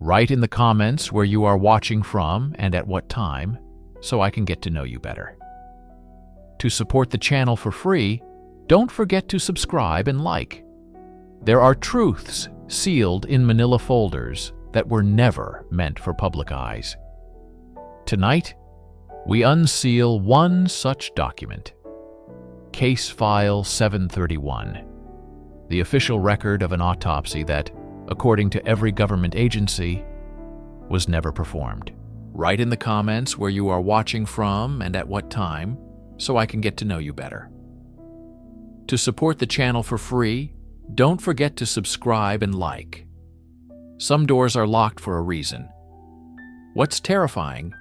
Write in the comments where you are watching from and at what time, so I can get to know you better. To support the channel for free, don't forget to subscribe and like. There are truths sealed in manila folders that were never meant for public eyes. Tonight, we unseal one such document. Case File 731, the official record of an autopsy that, according to every government agency, was never performed. Write in the comments where you are watching from and at what time, so I can get to know you better. To support the channel for free, don't forget to subscribe and like. Some doors are locked for a reason. What's terrifying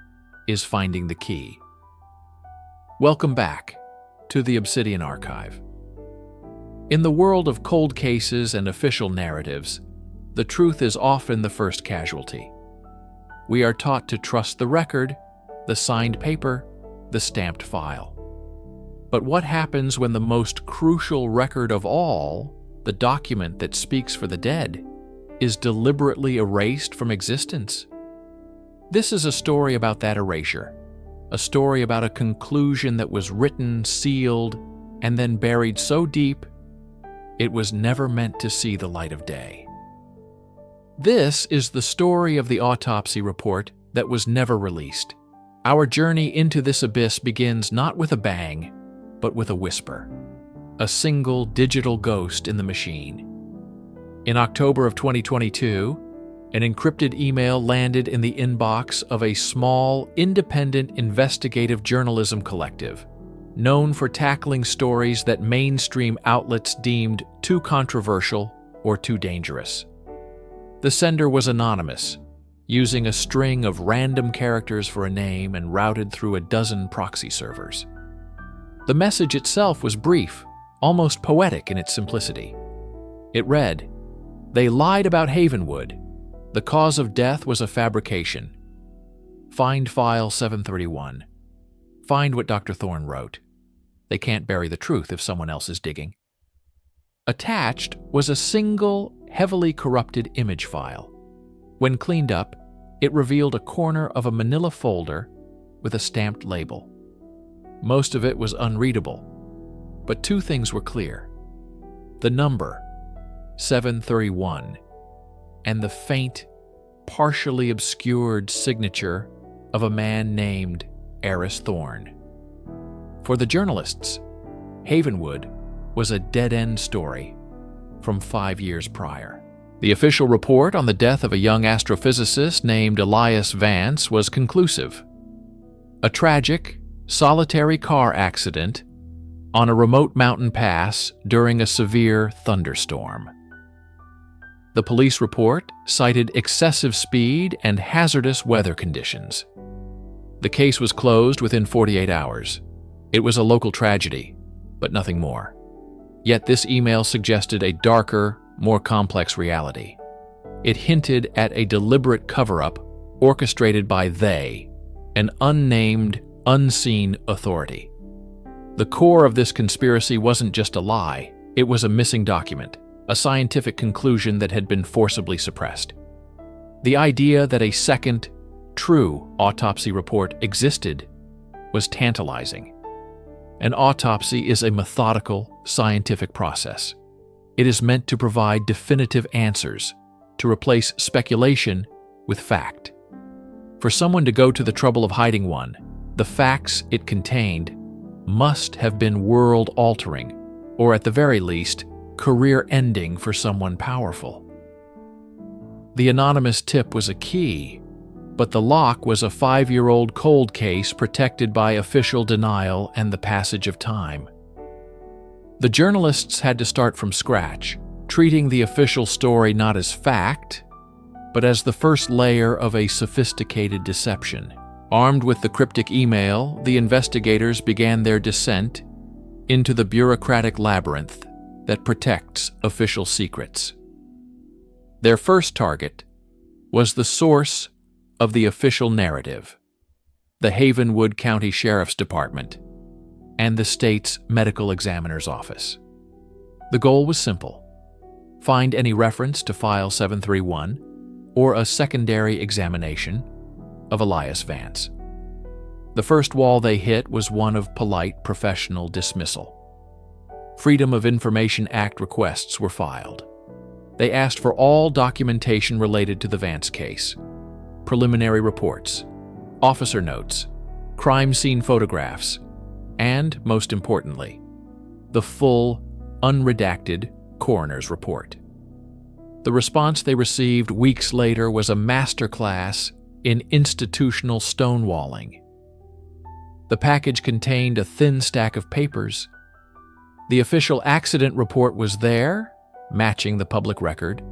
is finding the key. Welcome back to the Obsidian Archive. In the world of cold cases and official narratives, the truth is often the first casualty. We are taught to trust the record, the signed paper, the stamped file. But what happens when the most crucial record of all, the document that speaks for the dead, is deliberately erased from existence? This is a story about that erasure, a story about a conclusion that was written, sealed, and then buried so deep it was never meant to see the light of day. This is the story of the autopsy report that was never released. Our journey into this abyss begins not with a bang, but with a whisper, a single digital ghost in the machine. In October of 2022, an encrypted email landed in the inbox of a small, independent investigative journalism collective, known for tackling stories that mainstream outlets deemed too controversial or too dangerous. The sender was anonymous, using a string of random characters for a name and routed through a dozen proxy servers. The message itself was brief, almost poetic in its simplicity. It read, "They lied about Havenwood. The cause of death was a fabrication. Find file 731. Find what Dr. Thorne wrote. They can't bury the truth if someone else is digging." Attached was a single, heavily corrupted image file. When cleaned up, it revealed a corner of a manila folder with a stamped label. Most of it was unreadable, but two things were clear: the number, 731, and the faint, partially obscured signature of a man named Elias Thorne. For the journalists, Havenwood was a dead-end story from 5 years prior. The official report on the death of a young astrophysicist named Elias Vance was conclusive. A tragic, solitary car accident on a remote mountain pass during a severe thunderstorm. The police report cited excessive speed and hazardous weather conditions. The case was closed within 48 hours. It was a local tragedy, but nothing more. Yet this email suggested a darker, more complex reality. It hinted at a deliberate cover-up orchestrated by they, an unnamed, unseen authority. The core of this conspiracy wasn't just a lie, it was a missing document, a scientific conclusion that had been forcibly suppressed. The idea that a second, true autopsy report existed was tantalizing. An autopsy is a methodical, scientific process. It is meant to provide definitive answers, to replace speculation with fact. For someone to go to the trouble of hiding one, the facts it contained must have been world-altering, or at the very least, career-ending for someone powerful. The anonymous tip was a key, but the lock was a 5-year-old cold case protected by official denial and the passage of time. The journalists had to start from scratch, treating the official story not as fact, but as the first layer of a sophisticated deception. Armed with the cryptic email, the investigators began their descent into the bureaucratic labyrinth that protects official secrets. Their first target was the source of the official narrative, the Havenwood County Sheriff's Department, and the state's medical examiner's office. The goal was simple: find any reference to File 731 or a secondary examination of Elias Vance. The first wall they hit was one of polite professional dismissal. Freedom of Information Act requests were filed. They asked for all documentation related to the Vance case: preliminary reports, officer notes, crime scene photographs, and, most importantly, the full, unredacted coroner's report. The response they received weeks later was a masterclass in institutional stonewalling. The package contained a thin stack of papers. The official accident report was there, matching the public record.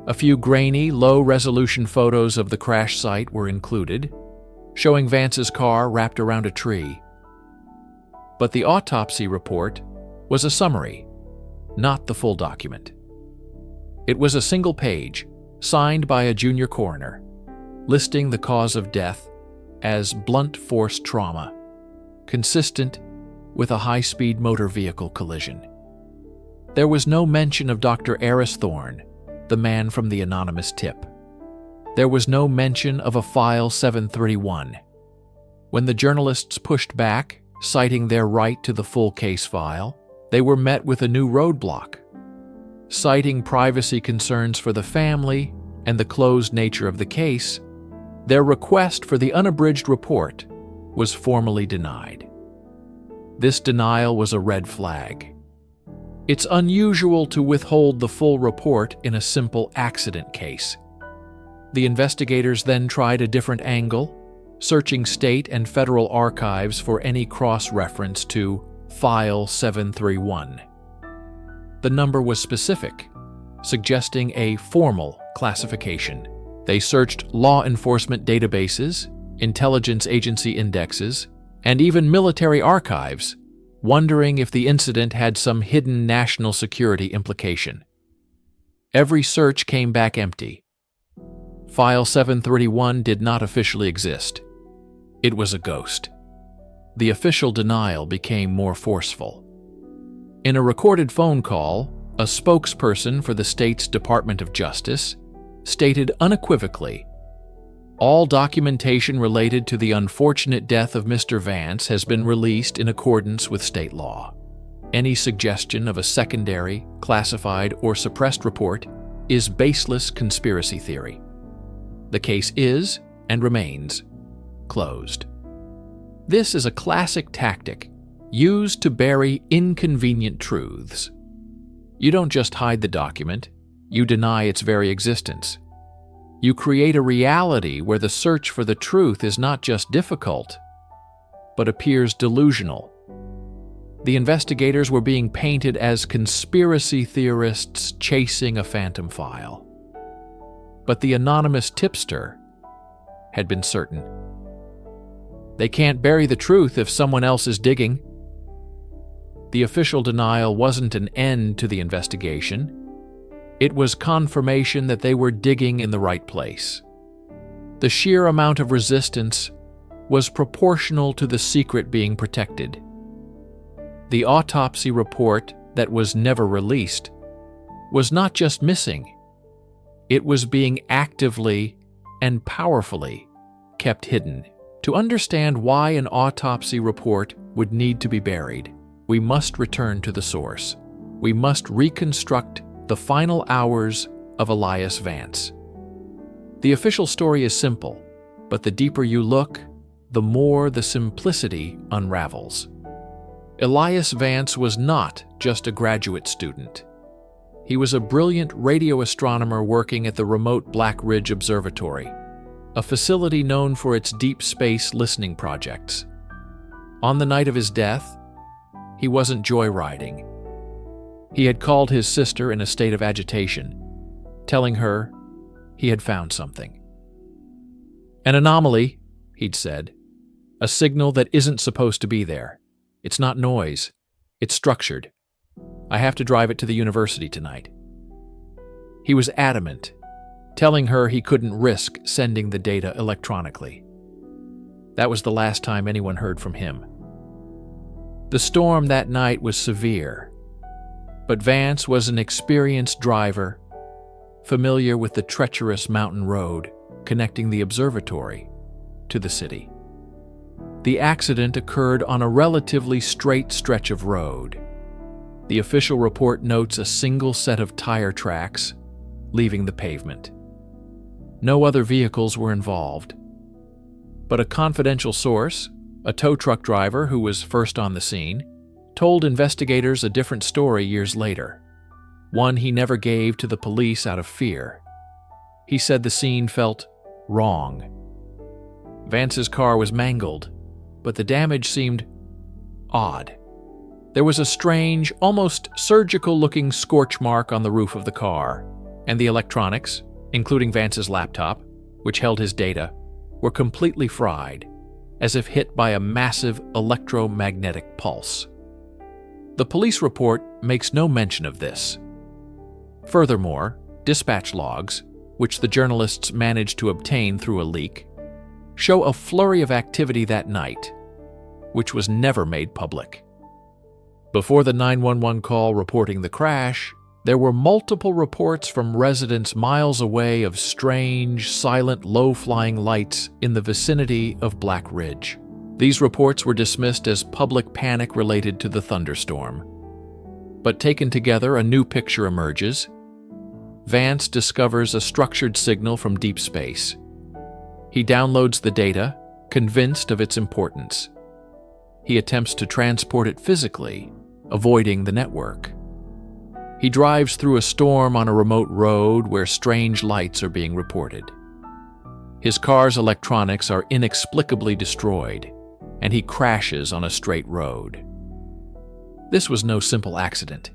A few grainy, low-resolution photos of the crash site were included, showing Vance's car wrapped around a tree. But the autopsy report was a summary, not the full document. It was a single page, signed by a junior coroner, listing the cause of death as blunt force trauma, consistent with a high-speed motor vehicle collision. There was no mention of Dr. Elias Vance, the man from the anonymous tip. There was no mention of a File 731. When the journalists pushed back, citing their right to the full case file, they were met with a new roadblock. Citing privacy concerns for the family and the closed nature of the case, their request for the unabridged report was formally denied. This denial was a red flag. It's unusual to withhold the full report in a simple accident case. The investigators then tried a different angle, searching state and federal archives for any cross-reference to File 731. The number was specific, suggesting a formal classification. They searched law enforcement databases, intelligence agency indexes, and even military archives, wondering if the incident had some hidden national security implication. Every search came back empty. File 731 did not officially exist. It was a ghost. The official denial became more forceful. In a recorded phone call, a spokesperson for the state's Department of Justice stated unequivocally, "All documentation related to the unfortunate death of Mr. Vance has been released in accordance with state law. Any suggestion of a secondary, classified, or suppressed report is baseless conspiracy theory. The case is, and remains, closed." This is a classic tactic used to bury inconvenient truths. You don't just hide the document, you deny its very existence. You create a reality where the search for the truth is not just difficult, but appears delusional. The investigators were being painted as conspiracy theorists chasing a phantom file. But the anonymous tipster had been certain. They can't bury the truth if someone else is digging. The official denial wasn't an end to the investigation. It was confirmation that they were digging in the right place. The sheer amount of resistance was proportional to the secret being protected. The autopsy report that was never released was not just missing. It was being actively and powerfully kept hidden. To understand why an autopsy report would need to be buried, we must return to the source. We must reconstruct the final hours of Elias Vance. The official story is simple, but the deeper you look, the more the simplicity unravels. Elias Vance was not just a graduate student. He was a brilliant radio astronomer working at the remote Black Ridge Observatory, a facility known for its deep space listening projects. On the night of his death, he wasn't joyriding. He had called his sister in a state of agitation, telling her he had found something. "An anomaly," he'd said. "A signal that isn't supposed to be there. It's not noise. It's structured. I have to drive it to the university tonight." He was adamant, telling her he couldn't risk sending the data electronically. That was the last time anyone heard from him. The storm that night was severe, but Vance was an experienced driver, familiar with the treacherous mountain road connecting the observatory to the city. The accident occurred on a relatively straight stretch of road. The official report notes a single set of tire tracks leaving the pavement. No other vehicles were involved. But a confidential source, a tow truck driver who was first on the scene, told investigators a different story years later, one he never gave to the police out of fear. He said the scene felt wrong. Vance's car was mangled, but the damage seemed odd. There was a strange, almost surgical-looking scorch mark on the roof of the car, and the electronics, including Vance's laptop, which held his data, were completely fried, as if hit by a massive electromagnetic pulse. The police report makes no mention of this. Furthermore, dispatch logs, which the journalists managed to obtain through a leak, show a flurry of activity that night, which was never made public. Before the 911 call reporting the crash, there were multiple reports from residents miles away of strange, silent, low-flying lights in the vicinity of Black Ridge. These reports were dismissed as public panic related to the thunderstorm. But taken together, a new picture emerges. Vance discovers a structured signal from deep space. He downloads the data, convinced of its importance. He attempts to transport it physically, avoiding the network. He drives through a storm on a remote road where strange lights are being reported. His car's electronics are inexplicably destroyed, and he crashes on a straight road. This was no simple accident.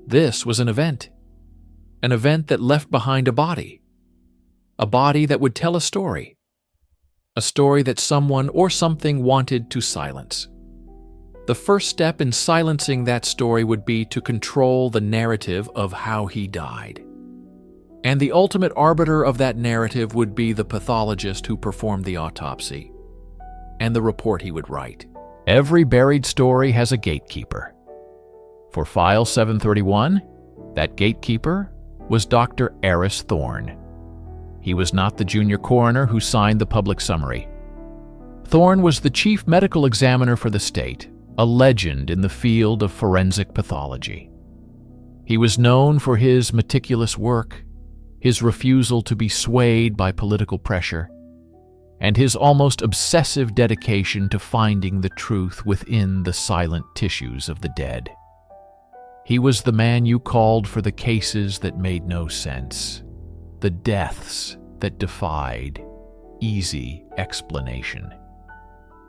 This was an event that left behind a body that would tell a story that someone or something wanted to silence. The first step in silencing that story would be to control the narrative of how he died. And the ultimate arbiter of that narrative would be the pathologist who performed the autopsy, and the report he would write. Every buried story has a gatekeeper. For File 731, that gatekeeper was Dr. Elias Vance. He was not the junior coroner who signed the public summary. Thorne was the chief medical examiner for the state, a legend in the field of forensic pathology. He was known for his meticulous work, his refusal to be swayed by political pressure, and his almost obsessive dedication to finding the truth within the silent tissues of the dead. He was the man you called for the cases that made no sense, the deaths that defied easy explanation.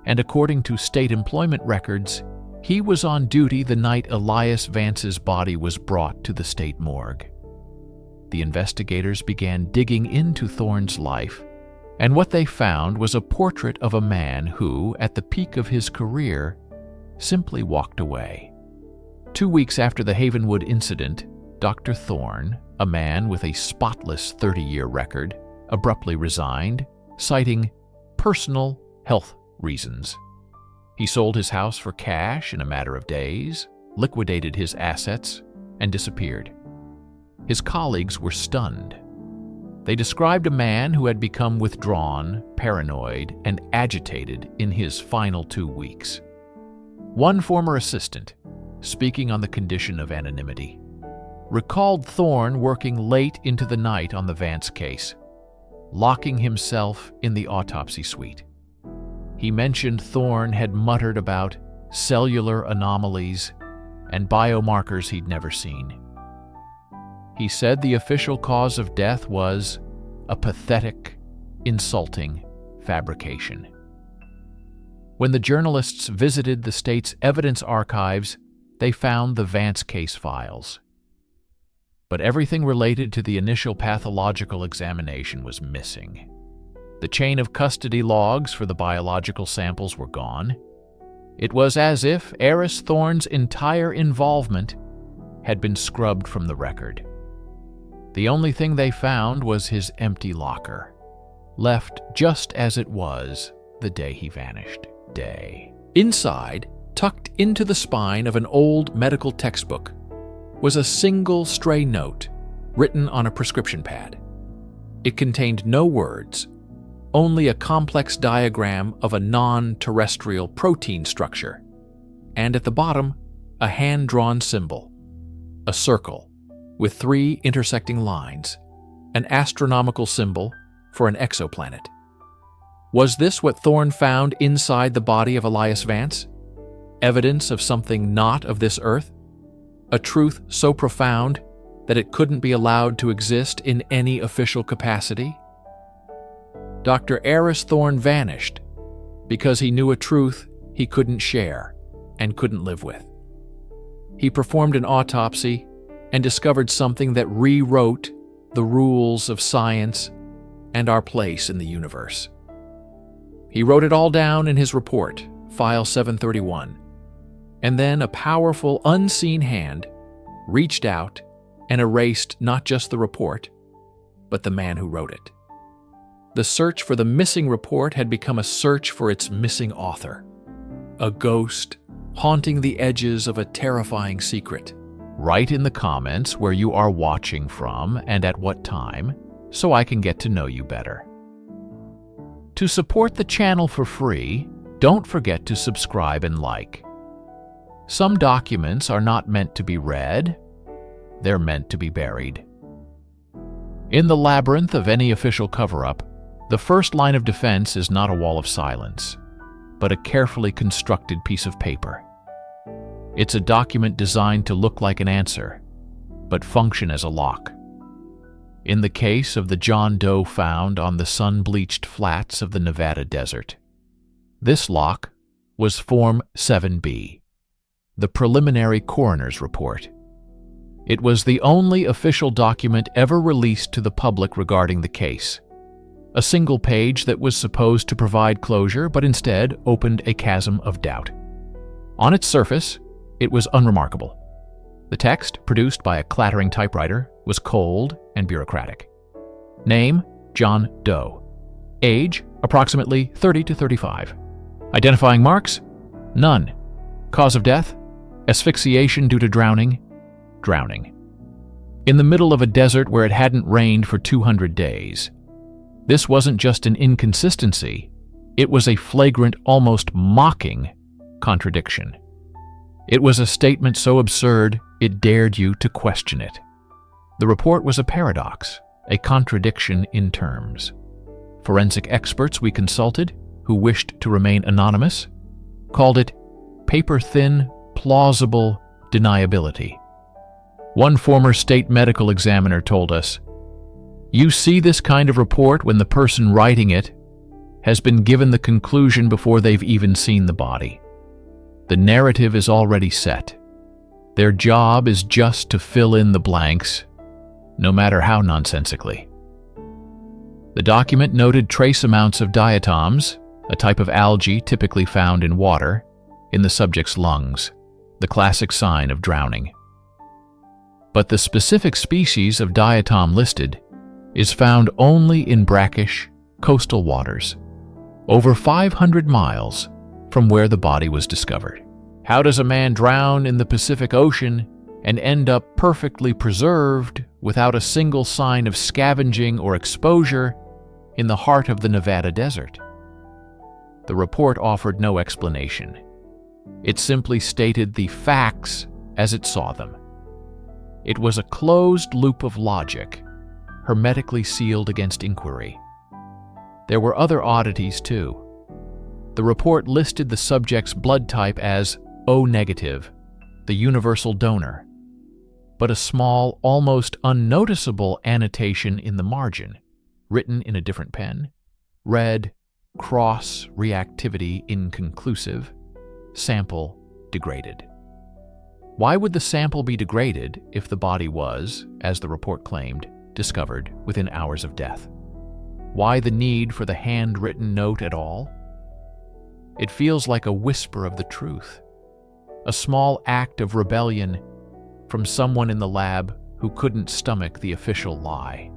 And according to state employment records, he was on duty the night Elias Vance's body was brought to the state morgue. The investigators began digging into Thorne's life, and what they found was a portrait of a man who, at the peak of his career, simply walked away. 2 weeks after the Havenwood incident, Dr. Thorne, a man with a spotless 30-year record, abruptly resigned, citing personal health reasons. He sold his house for cash in a matter of days, liquidated his assets, and disappeared. His colleagues were stunned. They described a man who had become withdrawn, paranoid, and agitated in his final 2 weeks. One former assistant, speaking on the condition of anonymity, recalled Thorne working late into the night on the Vance case, locking himself in the autopsy suite. He mentioned Thorne had muttered about cellular anomalies and biomarkers he'd never seen. He said the official cause of death was a pathetic, insulting fabrication. When the journalists visited the state's evidence archives, they found the Vance case files. But everything related to the initial pathological examination was missing. The chain of custody logs for the biological samples were gone. It was as if Elias Thorne's entire involvement had been scrubbed from the record. The only thing they found was his empty locker, left just as it was the day he vanished. Inside, tucked into the spine of an old medical textbook, was a single stray note written on a prescription pad. It contained no words, only a complex diagram of a non-terrestrial protein structure, and at the bottom, a hand-drawn symbol, a circle with 3 intersecting lines, an astronomical symbol for an exoplanet. Was this what Thorne found inside the body of Elias Vance? Evidence of something not of this earth? A truth so profound that it couldn't be allowed to exist in any official capacity? Dr. Aris Thorne vanished because he knew a truth he couldn't share and couldn't live with. He performed an autopsy and discovered something that rewrote the rules of science and our place in the universe. He wrote it all down in his report, File 731, and then a powerful, unseen hand reached out and erased not just the report, but the man who wrote it. The search for the missing report had become a search for its missing author, a ghost haunting the edges of a terrifying secret. Write in the comments where you are watching from and at what time, so I can get to know you better. To support the channel for free, don't forget to subscribe and like. Some documents are not meant to be read, they're meant to be buried. In the labyrinth of any official cover-up, the first line of defense is not a wall of silence, but a carefully constructed piece of paper. It's a document designed to look like an answer, but function as a lock. In the case of the John Doe found on the sun-bleached flats of the Nevada desert, this lock was Form 7B, the preliminary coroner's report. It was the only official document ever released to the public regarding the case. A single page that was supposed to provide closure, but instead opened a chasm of doubt. On its surface, it was unremarkable. The text, produced by a clattering typewriter, was cold and bureaucratic. Name, John Doe. Age, approximately 30 to 35. Identifying marks? None. Cause of death? Asphyxiation due to drowning? Drowning. In the middle of a desert where it hadn't rained for 200 days. This wasn't just an inconsistency, it was a flagrant, almost mocking contradiction. It was a statement so absurd, it dared you to question it. The report was a paradox, a contradiction in terms. Forensic experts we consulted, who wished to remain anonymous, called it paper-thin, plausible deniability. One former state medical examiner told us, "You see this kind of report when the person writing it has been given the conclusion before they've even seen the body. The narrative is already set. Their job is just to fill in the blanks, no matter how nonsensically." The document noted trace amounts of diatoms, a type of algae typically found in water, in the subject's lungs, the classic sign of drowning. But the specific species of diatom listed is found only in brackish, coastal waters, over 500 miles from where the body was discovered. How does a man drown in the Pacific Ocean and end up perfectly preserved without a single sign of scavenging or exposure in the heart of the Nevada desert? The report offered no explanation. It simply stated the facts as it saw them. It was a closed loop of logic, hermetically sealed against inquiry. There were other oddities, too. The report listed the subject's blood type as O negative, the universal donor, but a small, almost unnoticeable annotation in the margin, written in a different pen, read, "Cross reactivity inconclusive, sample degraded." Why would the sample be degraded if the body was, as the report claimed, discovered within hours of death? Why the need for the handwritten note at all? It feels like a whisper of the truth, a small act of rebellion from someone in the lab who couldn't stomach the official lie.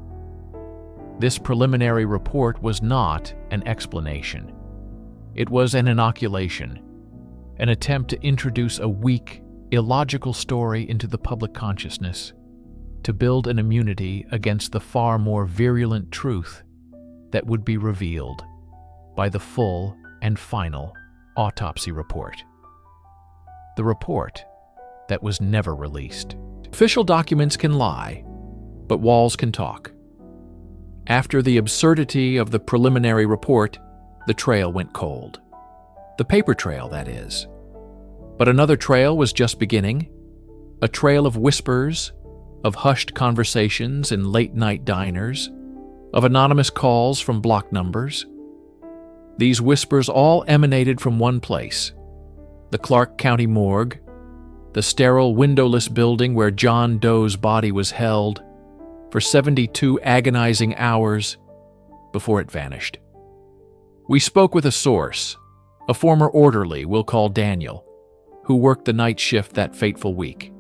This preliminary report was not an explanation. It was an inoculation, an attempt to introduce a weak, illogical story into the public consciousness, to build an immunity against the far more virulent truth that would be revealed by the full and final autopsy report. The report that was never released. Official documents can lie, but walls can talk. After the absurdity of the preliminary report, the trail went cold. The paper trail, that is. But another trail was just beginning, a trail of whispers, of hushed conversations in late-night diners, of anonymous calls from block numbers. These whispers all emanated from one place, the Clark County morgue, the sterile, windowless building where John Doe's body was held for 72 agonizing hours before it vanished. We spoke with a source, a former orderly we'll call Daniel, who worked the night shift that fateful week.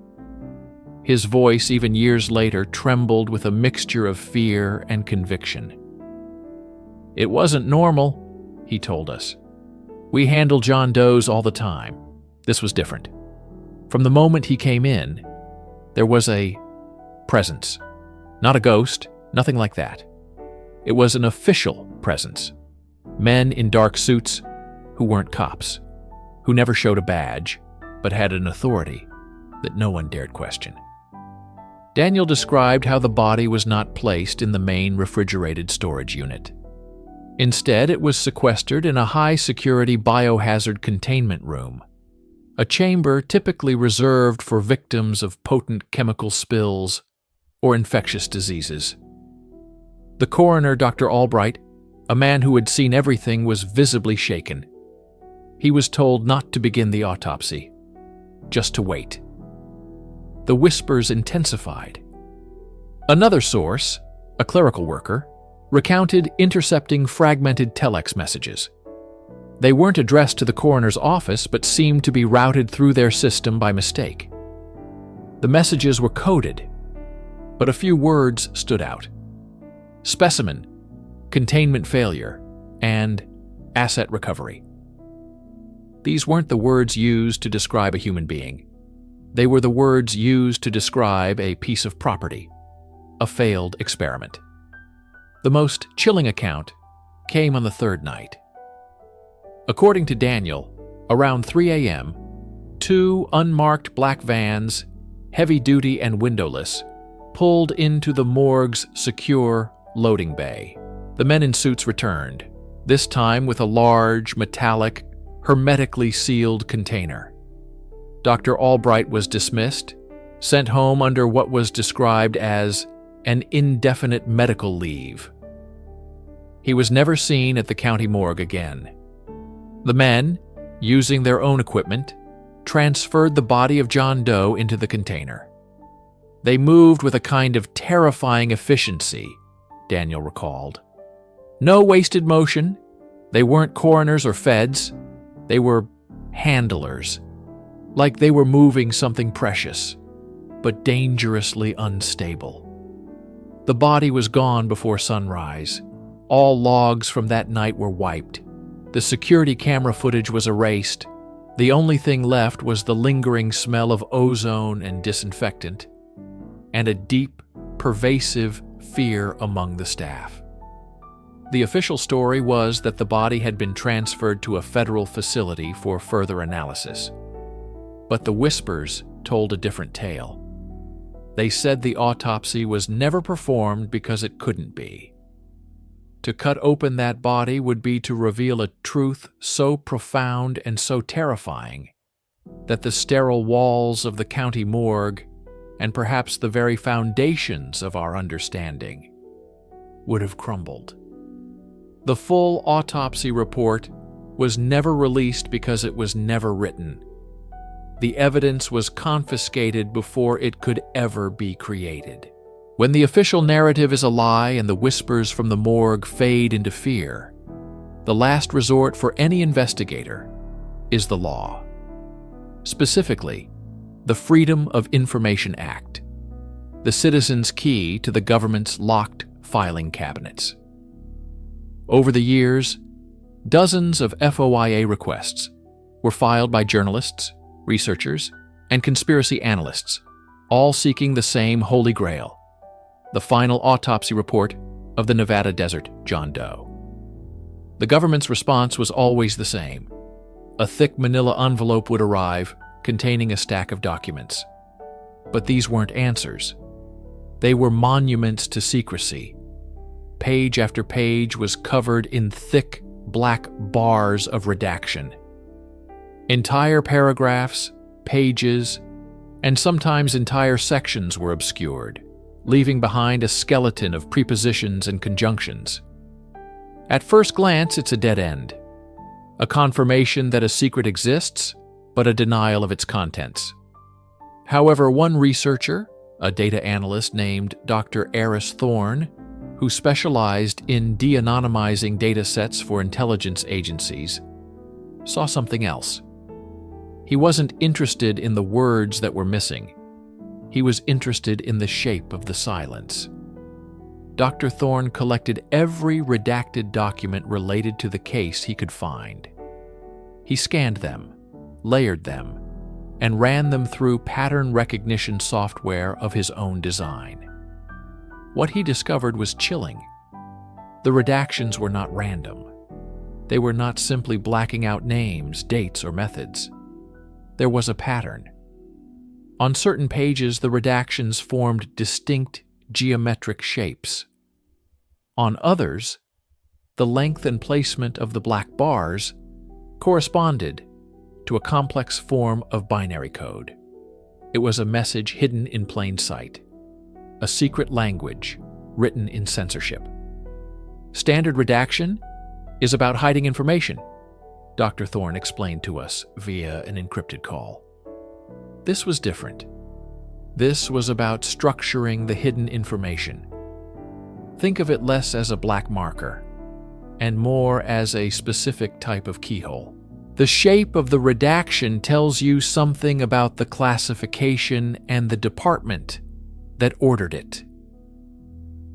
His voice, even years later, trembled with a mixture of fear and conviction. It wasn't normal, he told us. We handle John Doe's all the time. This was different. From the moment he came in, there was a presence. Not a ghost, nothing like that. It was an official presence. Men in dark suits who weren't cops, who never showed a badge, but had an authority that no one dared question. Daniel described how the body was not placed in the main refrigerated storage unit. Instead, it was sequestered in a high-security biohazard containment room, a chamber typically reserved for victims of potent chemical spills or infectious diseases. The coroner, Dr. Albright, a man who had seen everything, was visibly shaken. He was told not to begin the autopsy, just to wait. The whispers intensified. Another source, a clerical worker, recounted intercepting fragmented telex messages. They weren't addressed to the coroner's office, but seemed to be routed through their system by mistake. The messages were coded, but a few words stood out. Specimen, containment failure, and asset recovery. These weren't the words used to describe a human being. They were the words used to describe a piece of property, a failed experiment. The most chilling account came on the third night. According to Daniel, around 3 a.m., 2 unmarked black vans, heavy-duty and windowless, pulled into the morgue's secure loading bay. The men in suits returned, this time with a large, metallic, hermetically sealed container. Dr. Albright was dismissed, sent home under what was described as an indefinite medical leave. He was never seen at the county morgue again. The men, using their own equipment, transferred the body of John Doe into the container. They moved with a kind of terrifying efficiency, Daniel recalled. No wasted motion. They weren't coroners or feds. They were handlers, like they were moving something precious, but dangerously unstable. The body was gone before sunrise. All logs from that night were wiped. The security camera footage was erased. The only thing left was the lingering smell of ozone and disinfectant, and a deep, pervasive fear among the staff. The official story was that the body had been transferred to a federal facility for further analysis. But the whispers told a different tale. They said the autopsy was never performed because it couldn't be. To cut open that body would be to reveal a truth so profound and so terrifying that the sterile walls of the county morgue, and perhaps the very foundations of our understanding, would have crumbled. The full autopsy report was never released because it was never written. The evidence was confiscated before it could ever be created. When the official narrative is a lie and the whispers from the morgue fade into fear, the last resort for any investigator is the law. Specifically, the Freedom of Information Act, the citizen's key to the government's locked filing cabinets. Over the years, dozens of FOIA requests were filed by journalists, researchers, and conspiracy analysts, all seeking the same holy grail, the final autopsy report of the Nevada desert John Doe. The government's response was always the same. A thick manila envelope would arrive, containing a stack of documents. But these weren't answers. They were monuments to secrecy. Page after page was covered in thick, black bars of redaction. Entire paragraphs, pages, and sometimes entire sections were obscured, leaving behind a skeleton of prepositions and conjunctions. At first glance, it's a dead end. A confirmation that a secret exists, but a denial of its contents. However, one researcher, a data analyst named Dr. Elias Vance, who specialized in de-anonymizing data sets for intelligence agencies, saw something else. He wasn't interested in the words that were missing. He was interested in the shape of the silence. Dr. Thorne collected every redacted document related to the case he could find. He scanned them, layered them, and ran them through pattern recognition software of his own design. What he discovered was chilling. The redactions were not random. They were not simply blacking out names, dates, or methods. There was a pattern. On certain pages, the redactions formed distinct geometric shapes. On others, the length and placement of the black bars corresponded to a complex form of binary code. It was a message hidden in plain sight, a secret language written in censorship. Standard redaction is about hiding information, Dr. Thorne explained to us via an encrypted call. This was different. This was about structuring the hidden information. Think of it less as a black marker and more as a specific type of keyhole. The shape of the redaction tells you something about the classification and the department that ordered it.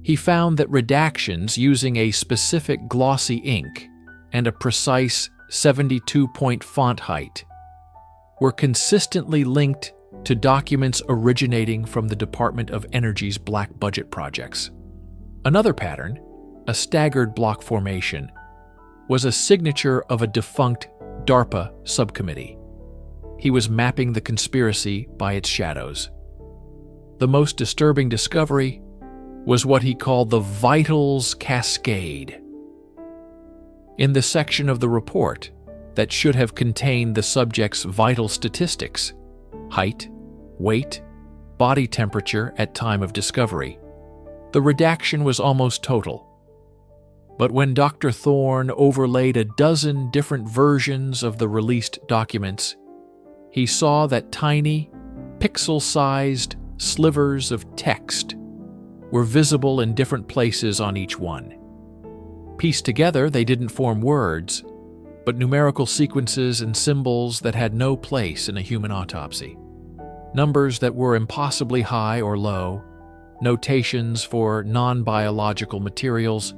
He found that redactions using a specific glossy ink and a precise 72-point font height were consistently linked to documents originating from the Department of Energy's black budget projects. Another pattern, a staggered block formation, was a signature of a defunct DARPA subcommittee. He was mapping the conspiracy by its shadows. The most disturbing discovery was what he called the vitals cascade. In the section of the report that should have contained the subject's vital statistics, height, weight, body temperature at time of discovery, the redaction was almost total. But when Dr. Thorne overlaid a dozen different versions of the released documents, he saw that tiny, pixel-sized slivers of text were visible in different places on each one. Pieced together, they didn't form words, but numerical sequences and symbols that had no place in a human autopsy. Numbers that were impossibly high or low, notations for non-biological materials,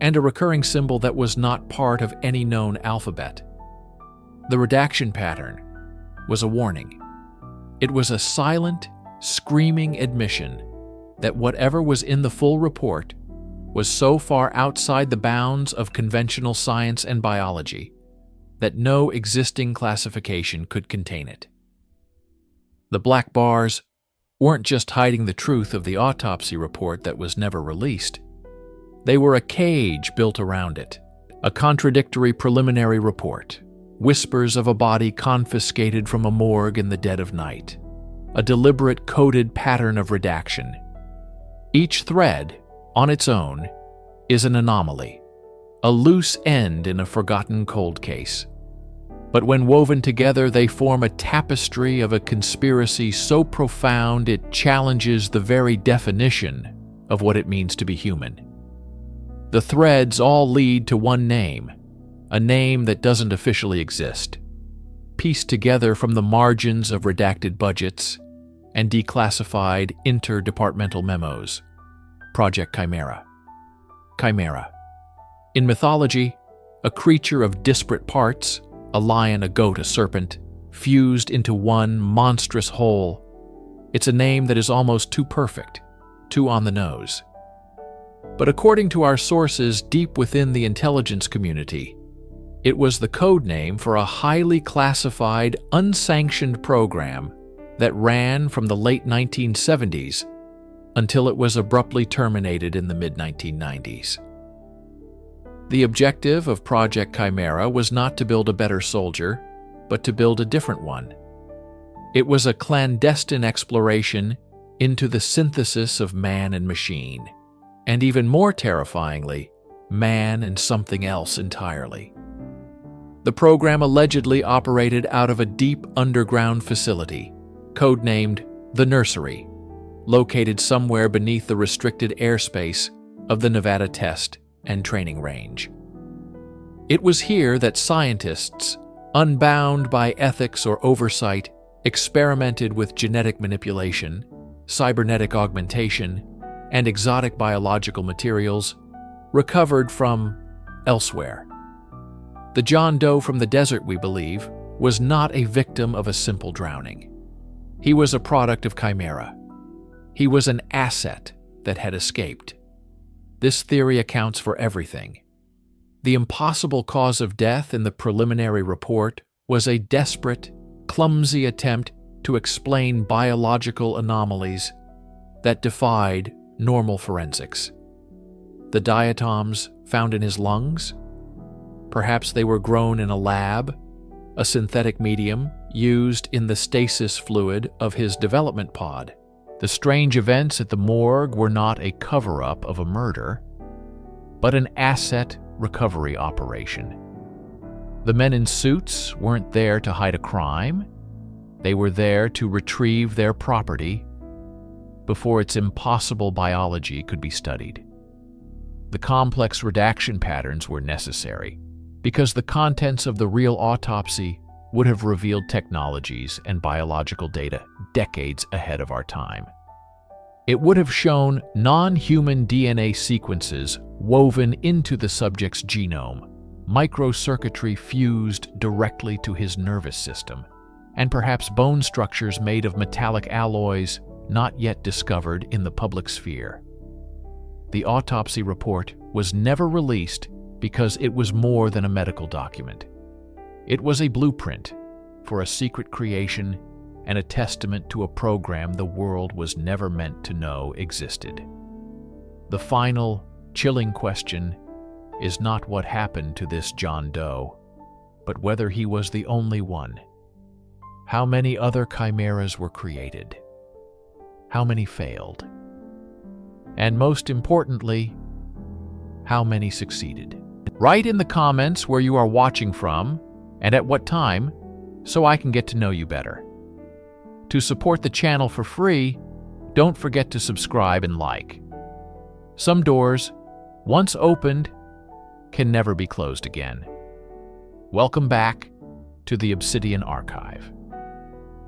and a recurring symbol that was not part of any known alphabet. The redaction pattern was a warning. It was a silent, screaming admission that whatever was in the full report was so far outside the bounds of conventional science and biology that no existing classification could contain it. The black bars weren't just hiding the truth of the autopsy report that was never released. They were a cage built around it, a contradictory preliminary report, whispers of a body confiscated from a morgue in the dead of night, a deliberate coded pattern of redaction. Each thread, on its own, is an anomaly, a loose end in a forgotten cold case. But when woven together, they form a tapestry of a conspiracy so profound it challenges the very definition of what it means to be human. The threads all lead to one name, a name that doesn't officially exist, pieced together from the margins of redacted budgets and declassified interdepartmental memos. Project Chimera. Chimera. In mythology, a creature of disparate parts, a lion, a goat, a serpent, fused into one monstrous whole, It's a name that is almost too perfect, too on the nose. But according to our sources deep within the intelligence community, it was the code name for a highly classified, unsanctioned program that ran from the late 1970s until it was abruptly terminated in the mid-1990s. The objective of Project Chimera was not to build a better soldier, but to build a different one. It was a clandestine exploration into the synthesis of man and machine, and even more terrifyingly, man and something else entirely. The program allegedly operated out of a deep underground facility, codenamed the Nursery, located somewhere beneath the restricted airspace of the Nevada Test and Training Range. It was here that scientists, unbound by ethics or oversight, experimented with genetic manipulation, cybernetic augmentation, and exotic biological materials recovered from elsewhere. The John Doe from the desert, we believe, was not a victim of a simple drowning. He was a product of Chimera. He was an asset that had escaped. This theory accounts for everything. The impossible cause of death in the preliminary report was a desperate, clumsy attempt to explain biological anomalies that defied normal forensics. The diatoms found in his lungs? Perhaps they were grown in a lab, a synthetic medium used in the stasis fluid of his development pod. The strange events at the morgue were not a cover-up of a murder, but an asset recovery operation. The men in suits weren't there to hide a crime. They were there to retrieve their property before its impossible biology could be studied. The complex redaction patterns were necessary because the contents of the real autopsy would have revealed technologies and biological data decades ahead of our time. It would have shown non-human DNA sequences woven into the subject's genome, microcircuitry fused directly to his nervous system, and perhaps bone structures made of metallic alloys not yet discovered in the public sphere. The autopsy report was never released because it was more than a medical document. It was a blueprint for a secret creation and a testament to a program the world was never meant to know existed. The final, chilling question is not what happened to this John Doe, but whether he was the only one. How many other chimeras were created? How many failed? And most importantly, how many succeeded? Write in the comments where you are watching from and at what time, so I can get to know you better. To support the channel for free, don't forget to subscribe and like. Some doors, once opened, can never be closed again. Welcome back to the Obsidian Archive.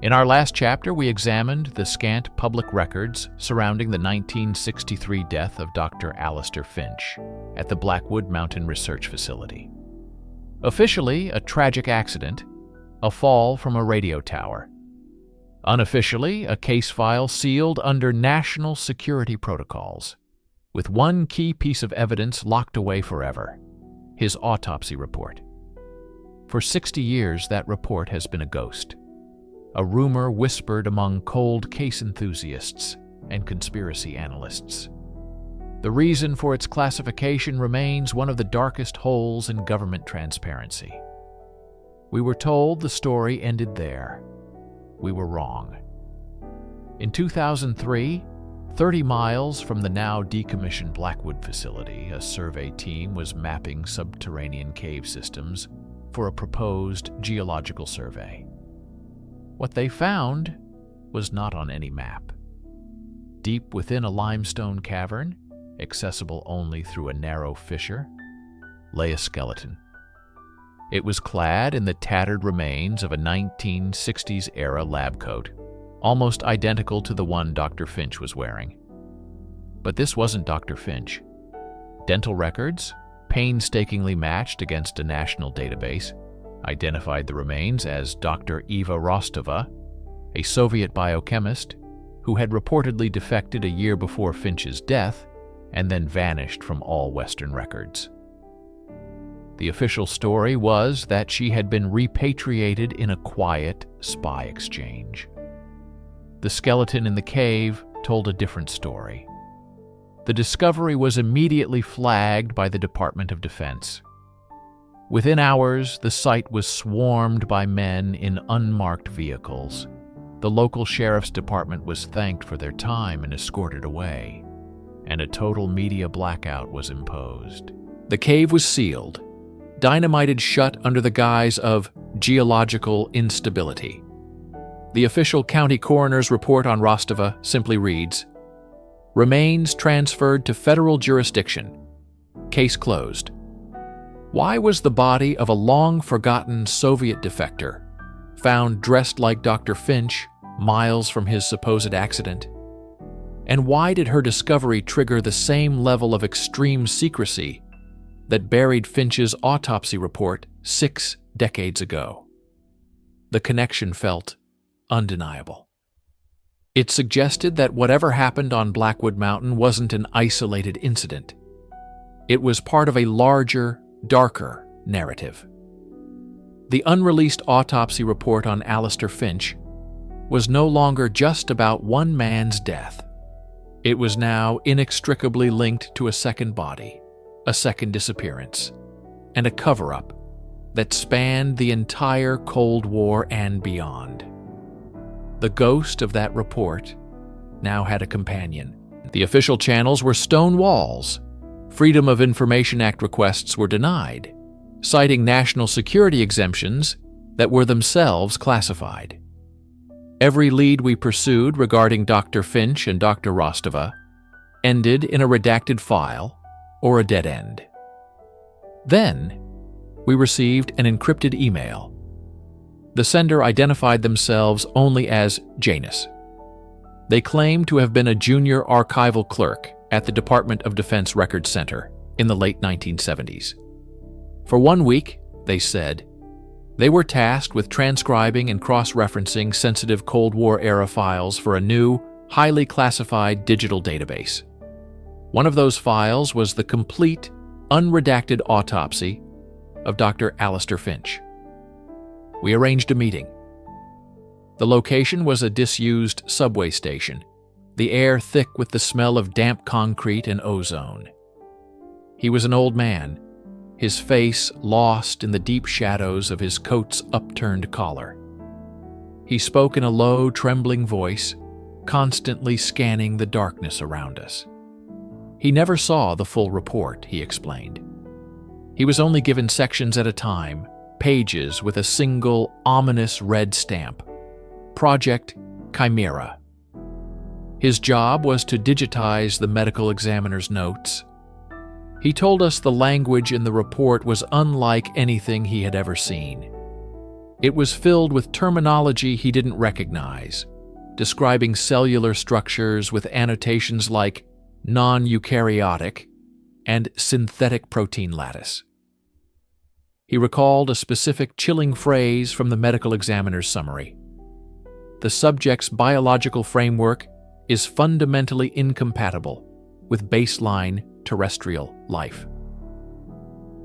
In our last chapter, we examined the scant public records surrounding the 1963 death of Dr. Alistair Finch at the Blackwood Mountain Research Facility. Officially, a tragic accident, a fall from a radio tower. Unofficially, a case file sealed under national security protocols, with one key piece of evidence locked away forever: his autopsy report. For 60 years, that report has been a ghost. A rumor whispered among cold case enthusiasts and conspiracy analysts. The reason for its classification remains one of the darkest holes in government transparency. We were told the story ended there. We were wrong. In 2003, 30 miles from the now decommissioned Blackwood facility, a survey team was mapping subterranean cave systems for a proposed geological survey. What they found was not on any map. Deep within a limestone cavern, accessible only through a narrow fissure, lay a skeleton. It was clad in the tattered remains of a 1960s-era lab coat, almost identical to the one Dr. Finch was wearing. But this wasn't Dr. Finch. Dental records, painstakingly matched against a national database, identified the remains as Dr. Eva Rostova, a Soviet biochemist who had reportedly defected a year before Finch's death and then vanished from all Western records. The official story was that she had been repatriated in a quiet spy exchange. The skeleton in the cave told a different story. The discovery was immediately flagged by the Department of Defense. Within hours, the site was swarmed by men in unmarked vehicles. The local sheriff's department was thanked for their time and escorted away, and a total media blackout was imposed. The cave was sealed, dynamited shut under the guise of geological instability. The official county coroner's report on Rostova simply reads, "Remains transferred to federal jurisdiction. Case closed." Why was the body of a long-forgotten Soviet defector found dressed like Dr. Finch miles from his supposed accident? And why did her discovery trigger the same level of extreme secrecy that buried Finch's autopsy report 6 decades ago? The connection felt undeniable. It suggested that whatever happened on Blackwood Mountain wasn't an isolated incident. It was part of a larger, darker narrative. The unreleased autopsy report on Alistair Finch was no longer just about one man's death. It was now inextricably linked to a second body, a second disappearance, and a cover-up that spanned the entire Cold War and beyond. The ghost of that report now had a companion. The official channels were stone walls. Freedom of Information Act requests were denied, citing national security exemptions that were themselves classified. Every lead we pursued regarding Dr. Finch and Dr. Rostova ended in a redacted file or a dead end. Then, we received an encrypted email. The sender identified themselves only as Janus. They claimed to have been a junior archival clerk at the Department of Defense Records Center in the late 1970s. For 1 week, they said, they were tasked with transcribing and cross-referencing sensitive Cold War-era files for a new, highly classified digital database. One of those files was the complete, unredacted autopsy of Dr. Alistair Finch. We arranged a meeting. The location was a disused subway station, the air thick with the smell of damp concrete and ozone. He was an old man, his face lost in the deep shadows of his coat's upturned collar. He spoke in a low, trembling voice, constantly scanning the darkness around us. He never saw the full report, he explained. He was only given sections at a time, pages with a single ominous red stamp, Project Chimera. His job was to digitize the medical examiner's notes. He told us the language in the report was unlike anything he had ever seen. It was filled with terminology he didn't recognize, describing cellular structures with annotations like non-eukaryotic and synthetic protein lattice. He recalled a specific chilling phrase from the medical examiner's summary. The subject's biological framework is fundamentally incompatible with baseline terrestrial life.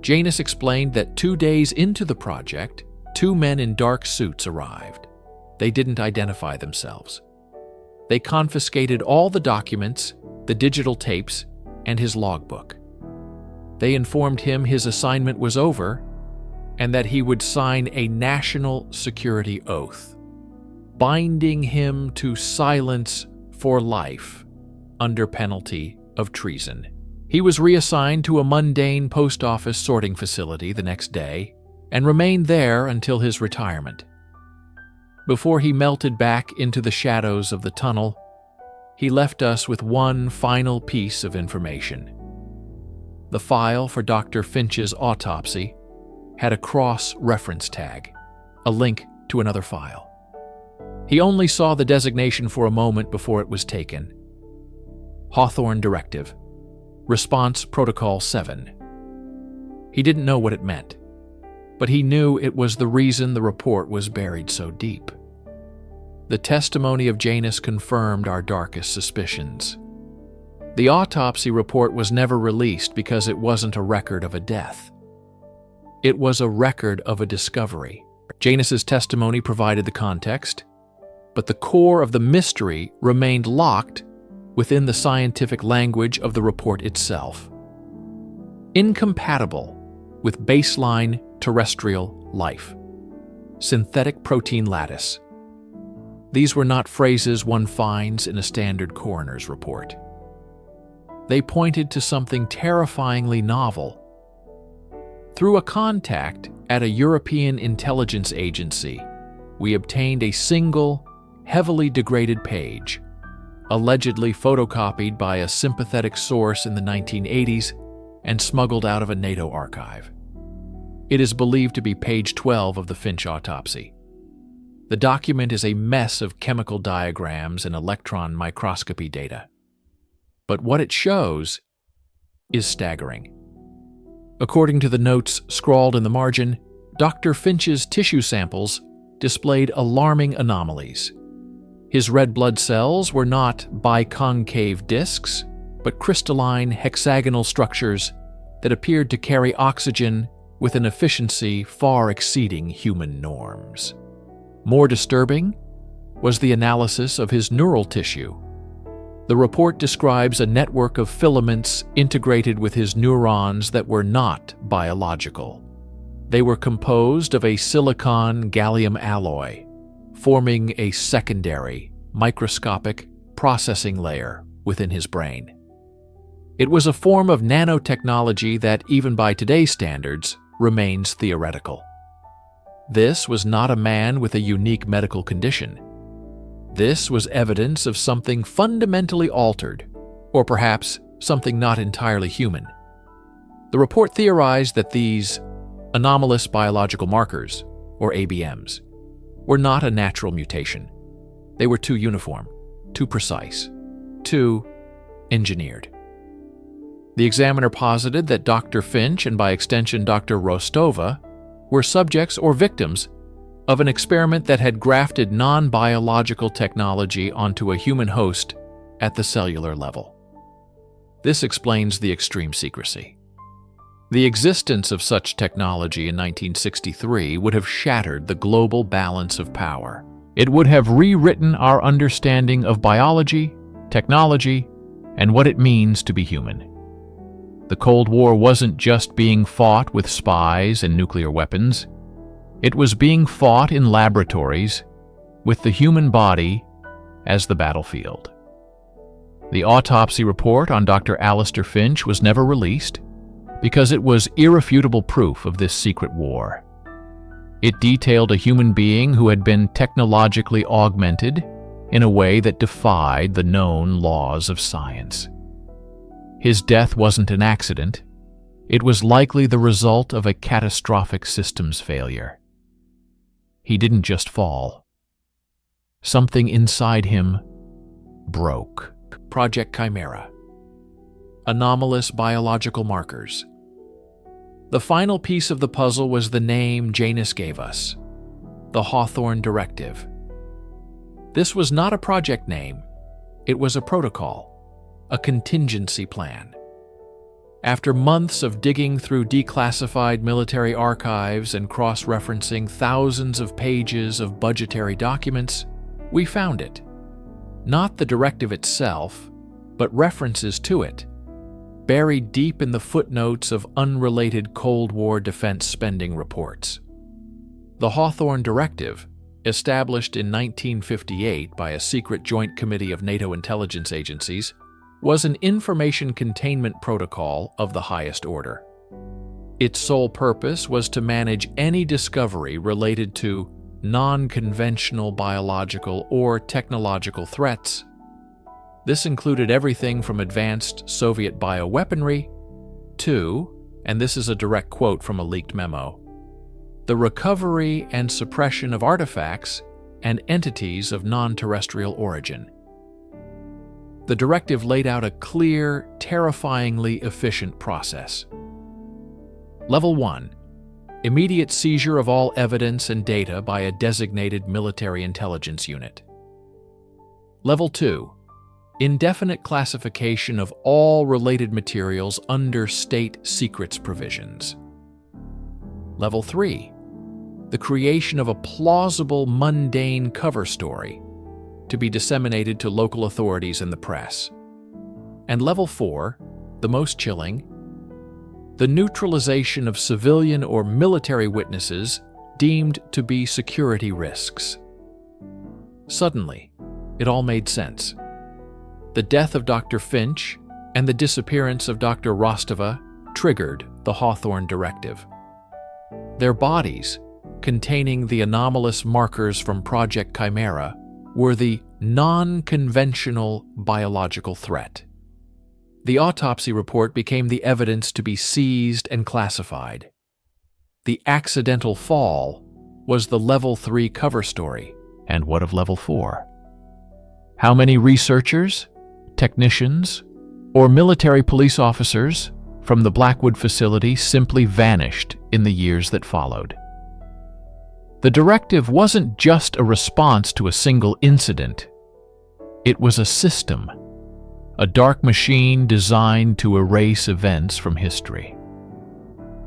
Janus explained that 2 days into the project, 2 men in dark suits arrived. They didn't identify themselves. They confiscated all the documents, the digital tapes, and his logbook. They informed him his assignment was over and that he would sign a national security oath, binding him to silence for life under penalty of treason. He was reassigned to a mundane post office sorting facility the next day and remained there until his retirement. Before he melted back into the shadows of the tunnel, he left us with one final piece of information. The file for Dr. Finch's autopsy had a cross-reference tag, a link to another file. He only saw the designation for a moment before it was taken. Hawthorne Directive, Response Protocol 7. He didn't know what it meant, but he knew it was the reason the report was buried so deep. The testimony of Janus confirmed our darkest suspicions. The autopsy report was never released because it wasn't a record of a death. It was a record of a discovery. Janus's testimony provided the context, but the core of the mystery remained locked within the scientific language of the report itself. Incompatible with baseline terrestrial life. Synthetic protein lattice. These were not phrases one finds in a standard coroner's report. They pointed to something terrifyingly novel. Through a contact at a European intelligence agency, we obtained a single, heavily degraded page, allegedly photocopied by a sympathetic source in the 1980s and smuggled out of a NATO archive. It is believed to be page 12 of the Finch autopsy. The document is a mess of chemical diagrams and electron microscopy data. But what it shows is staggering. According to the notes scrawled in the margin, Dr. Finch's tissue samples displayed alarming anomalies. His red blood cells were not biconcave discs, but crystalline hexagonal structures that appeared to carry oxygen with an efficiency far exceeding human norms. More disturbing was the analysis of his neural tissue. The report describes a network of filaments integrated with his neurons that were not biological. They were composed of a silicon-gallium alloy, forming a secondary, microscopic processing layer within his brain. It was a form of nanotechnology that, even by today's standards, remains theoretical. This was not a man with a unique medical condition. This was evidence of something fundamentally altered, or perhaps something not entirely human. The report theorized that these anomalous biological markers, or ABMs, were not a natural mutation. They were too uniform, too precise, too engineered. The examiner posited that Dr. Finch, and by extension Dr. Rostova, were subjects or victims of an experiment that had grafted non-biological technology onto a human host at the cellular level. This explains the extreme secrecy. The existence of such technology in 1963 would have shattered the global balance of power. It would have rewritten our understanding of biology, technology, and what it means to be human. The Cold War wasn't just being fought with spies and nuclear weapons. It was being fought in laboratories with the human body as the battlefield. The autopsy report on Dr. Alistair Finch was never released because it was irrefutable proof of this secret war. It detailed a human being who had been technologically augmented in a way that defied the known laws of science. His death wasn't an accident. It was likely the result of a catastrophic systems failure. He didn't just fall. Something inside him broke. Project Chimera. Anomalous biological markers. The final piece of the puzzle was the name Janus gave us, the Hawthorne Directive. This was not a project name. It was a protocol, a contingency plan. After months of digging through declassified military archives and cross-referencing thousands of pages of budgetary documents, we found it. Not the directive itself, but references to it, buried deep in the footnotes of unrelated Cold War defense spending reports. The Hawthorne Directive, established in 1958 by a secret joint committee of NATO intelligence agencies, was an information containment protocol of the highest order. Its sole purpose was to manage any discovery related to non-conventional biological or technological threats. This included everything from advanced Soviet bioweaponry to, and this is a direct quote from a leaked memo, the recovery and suppression of artifacts and entities of non-terrestrial origin. The directive laid out a clear, terrifyingly efficient process. Level 1. Immediate seizure of all evidence and data by a designated military intelligence unit. Level 2. Indefinite classification of all related materials under state secrets provisions. Level 3. The creation of a plausible, mundane cover story to be disseminated to local authorities and the press. And Level 4, the most chilling, the neutralization of civilian or military witnesses deemed to be security risks. Suddenly, it all made sense. The death of Dr. Finch and the disappearance of Dr. Rostova triggered the Hawthorne Directive. Their bodies, containing the anomalous markers from Project Chimera, were the non-conventional biological threat. The autopsy report became the evidence to be seized and classified. The accidental fall was the Level 3 cover story. And what of Level 4? How many researchers, technicians, or military police officers from the Blackwood facility simply vanished in the years that followed? The directive wasn't just a response to a single incident. It was a system, a dark machine designed to erase events from history.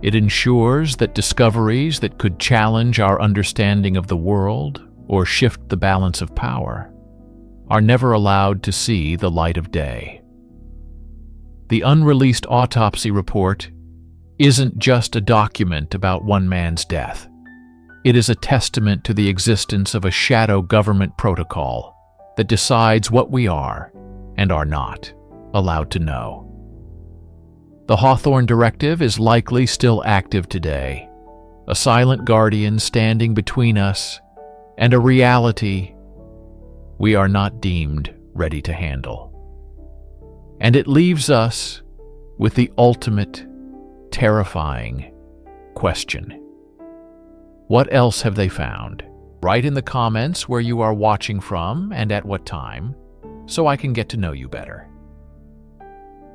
It ensures that discoveries that could challenge our understanding of the world or shift the balance of power are never allowed to see the light of day. The unreleased autopsy report isn't just a document about one man's death. It is a testament to the existence of a shadow government protocol that decides what we are and are not allowed to know. The Hawthorne Directive is likely still active today, a silent guardian standing between us and a reality we are not deemed ready to handle. And it leaves us with the ultimate, terrifying question. What else have they found? Write in the comments where you are watching from and at what time, so I can get to know you better.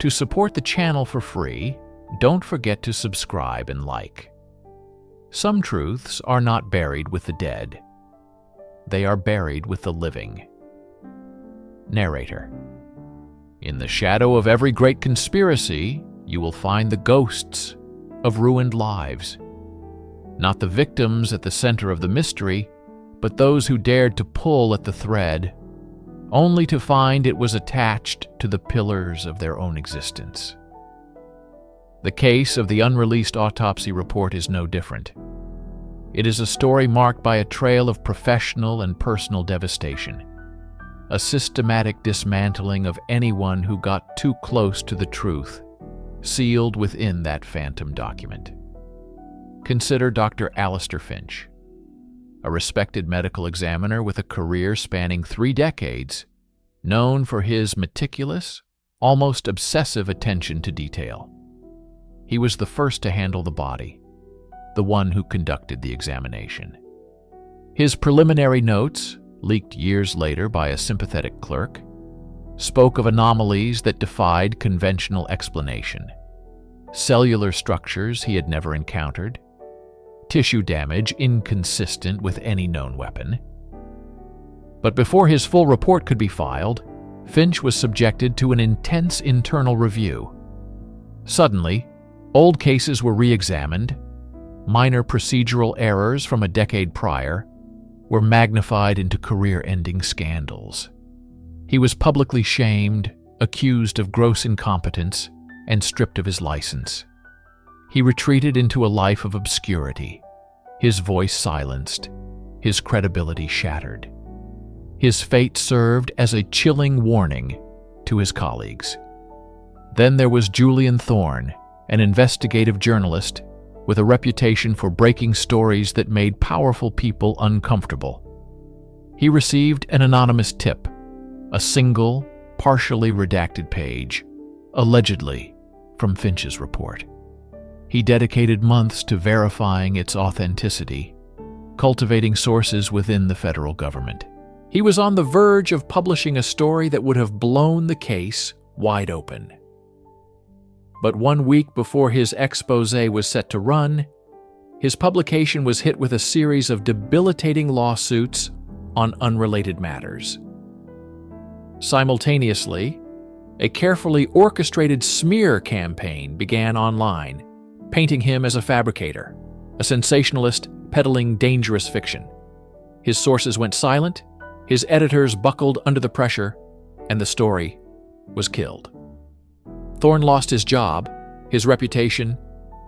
To support the channel for free, don't forget to subscribe and like. Some truths are not buried with the dead. They are buried with the living. Narrator. In the shadow of every great conspiracy, you will find the ghosts of ruined lives. Not the victims at the center of the mystery, but those who dared to pull at the thread, only to find it was attached to the pillars of their own existence. The case of the unreleased autopsy report is no different. It is a story marked by a trail of professional and personal devastation, a systematic dismantling of anyone who got too close to the truth, sealed within that phantom document. Consider Dr. Alistair Finch, a respected medical examiner with a career spanning 3 decades, known for his meticulous, almost obsessive attention to detail. He was the first to handle the body, the one who conducted the examination. His preliminary notes, leaked years later by a sympathetic clerk, spoke of anomalies that defied conventional explanation, cellular structures he had never encountered, tissue damage inconsistent with any known weapon. But before his full report could be filed, Finch was subjected to an intense internal review. Suddenly, old cases were re-examined. Minor procedural errors from a decade prior were magnified into career-ending scandals. He was publicly shamed, accused of gross incompetence, and stripped of his license. He retreated into a life of obscurity, his voice silenced, his credibility shattered. His fate served as a chilling warning to his colleagues. Then there was Julian Thorne, an investigative journalist with a reputation for breaking stories that made powerful people uncomfortable. He received an anonymous tip, a single, partially redacted page, allegedly from Finch's report. He dedicated months to verifying its authenticity, cultivating sources within the federal government. He was on the verge of publishing a story that would have blown the case wide open. But 1 week before his exposé was set to run, his publication was hit with a series of debilitating lawsuits on unrelated matters. Simultaneously, a carefully orchestrated smear campaign began online, painting him as a fabricator, a sensationalist peddling dangerous fiction. His sources went silent, his editors buckled under the pressure, and the story was killed. Thorne lost his job, his reputation,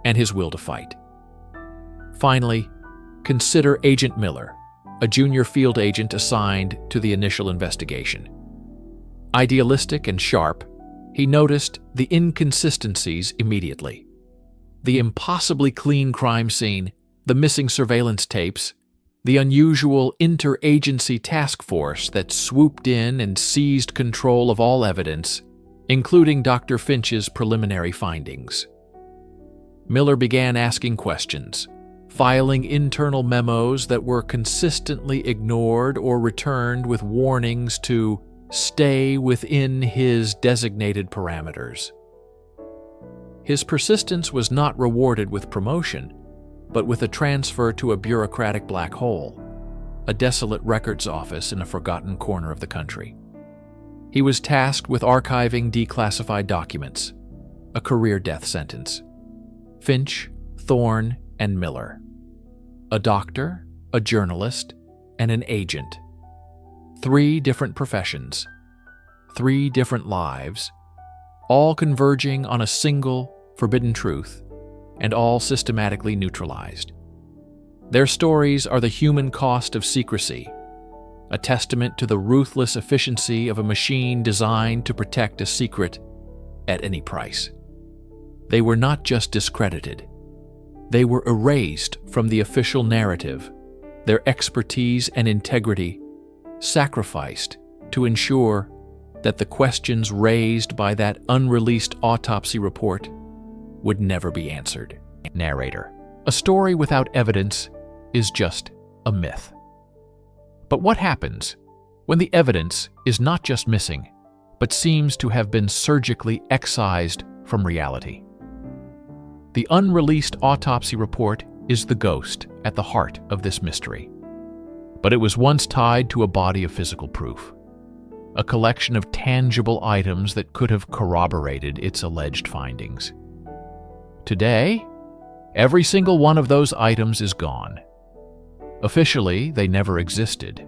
and his will to fight. Finally, consider Agent Miller, a junior field agent assigned to the initial investigation. Idealistic and sharp, he noticed the inconsistencies immediately. The impossibly clean crime scene, the missing surveillance tapes, the unusual interagency task force that swooped in and seized control of all evidence, including Dr. Finch's preliminary findings. Miller began asking questions, filing internal memos that were consistently ignored or returned with warnings to stay within his designated parameters. His persistence was not rewarded with promotion, but with a transfer to a bureaucratic black hole, a desolate records office in a forgotten corner of the country. He was tasked with archiving declassified documents, a career death sentence. Finch, Thorne, and Miller. A doctor, a journalist, and an agent. 3 different professions, 3 different lives, all converging on a single, forbidden truth, and all systematically neutralized. Their stories are the human cost of secrecy, a testament to the ruthless efficiency of a machine designed to protect a secret at any price. They were not just discredited. They were erased from the official narrative, their expertise and integrity sacrificed to ensure that the questions raised by that unreleased autopsy report would never be answered. Narrator: a story without evidence is just a myth. But what happens when the evidence is not just missing, but seems to have been surgically excised from reality? The unreleased autopsy report is the ghost at the heart of this mystery. But it was once tied to a body of physical proof, a collection of tangible items that could have corroborated its alleged findings. Today, every single one of those items is gone. Officially, they never existed,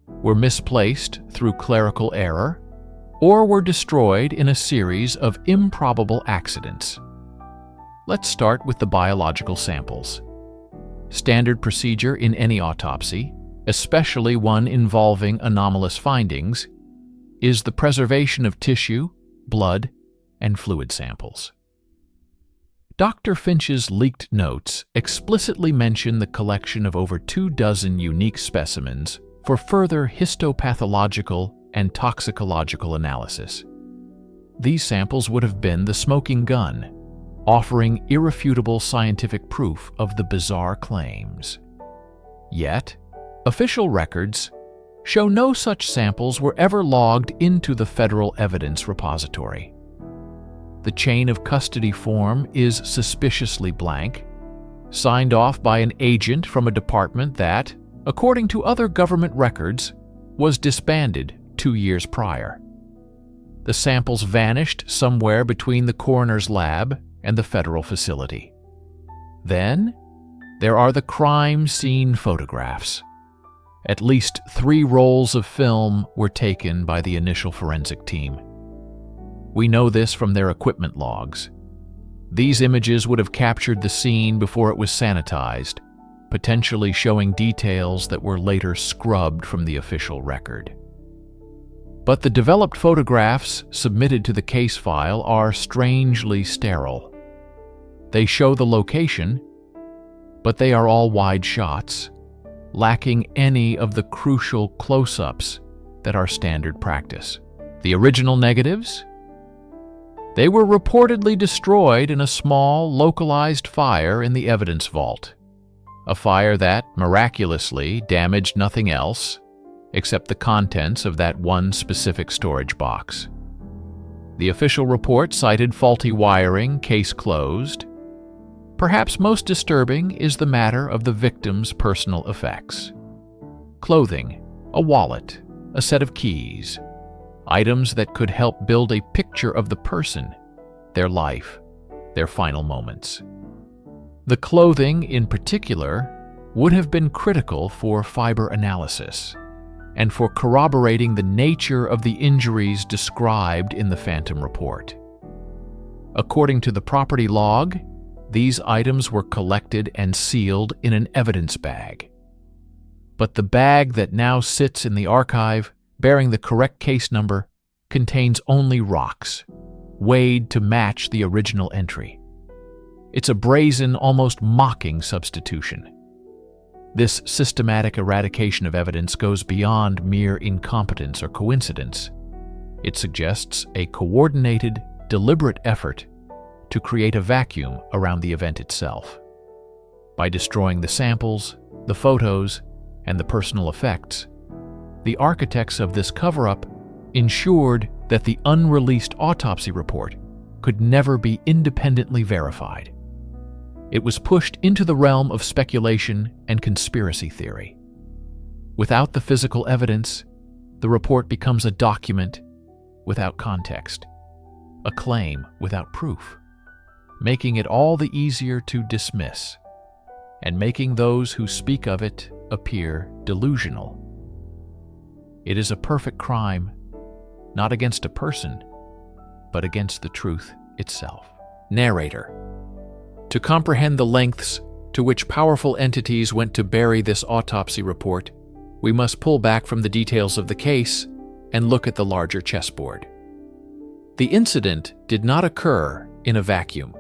were misplaced through clerical error, or were destroyed in a series of improbable accidents. Let's start with the biological samples. Standard procedure in any autopsy, especially one involving anomalous findings, is the preservation of tissue, blood, and fluid samples. Dr. Finch's leaked notes explicitly mention the collection of over 24 unique specimens for further histopathological and toxicological analysis. These samples would have been the smoking gun, offering irrefutable scientific proof of the bizarre claims. Yet, official records show no such samples were ever logged into the Federal Evidence Repository. The chain of custody form is suspiciously blank, signed off by an agent from a department that, according to other government records, was disbanded 2 years prior. The samples vanished somewhere between the coroner's lab and the federal facility. Then, there are the crime scene photographs. At least 3 rolls of film were taken by the initial forensic team. We know this from their equipment logs. These images would have captured the scene before it was sanitized, potentially showing details that were later scrubbed from the official record. But the developed photographs submitted to the case file are strangely sterile. They show the location, but they are all wide shots, lacking any of the crucial close-ups that are standard practice. The original negatives? They were reportedly destroyed in a small, localized fire in the evidence vault, a fire that, miraculously, damaged nothing else except the contents of that one specific storage box. The official report cited faulty wiring, case closed. Perhaps most disturbing is the matter of the victim's personal effects. Clothing, a wallet, a set of keys. items that could help build a picture of the person, their life, their final moments. The clothing, in particular, would have been critical for fiber analysis and for corroborating the nature of the injuries described in the Phantom Report. According to the property log, these items were collected and sealed in an evidence bag. But the bag that now sits in the archive, bearing the correct case number, contains only rocks, weighed to match the original entry. It's a brazen, almost mocking substitution. This systematic eradication of evidence goes beyond mere incompetence or coincidence. It suggests a coordinated, deliberate effort to create a vacuum around the event itself. By destroying the samples, the photos, and the personal effects, the architects of this cover-up ensured that the unreleased autopsy report could never be independently verified. It was pushed into the realm of speculation and conspiracy theory. Without the physical evidence, the report becomes a document without context, a claim without proof, making it all the easier to dismiss, and making those who speak of it appear delusional. It is a perfect crime, not against a person, but against the truth itself. Narrator. To comprehend the lengths to which powerful entities went to bury this autopsy report, we must pull back from the details of the case and look at the larger chessboard. The incident did not occur in a vacuum.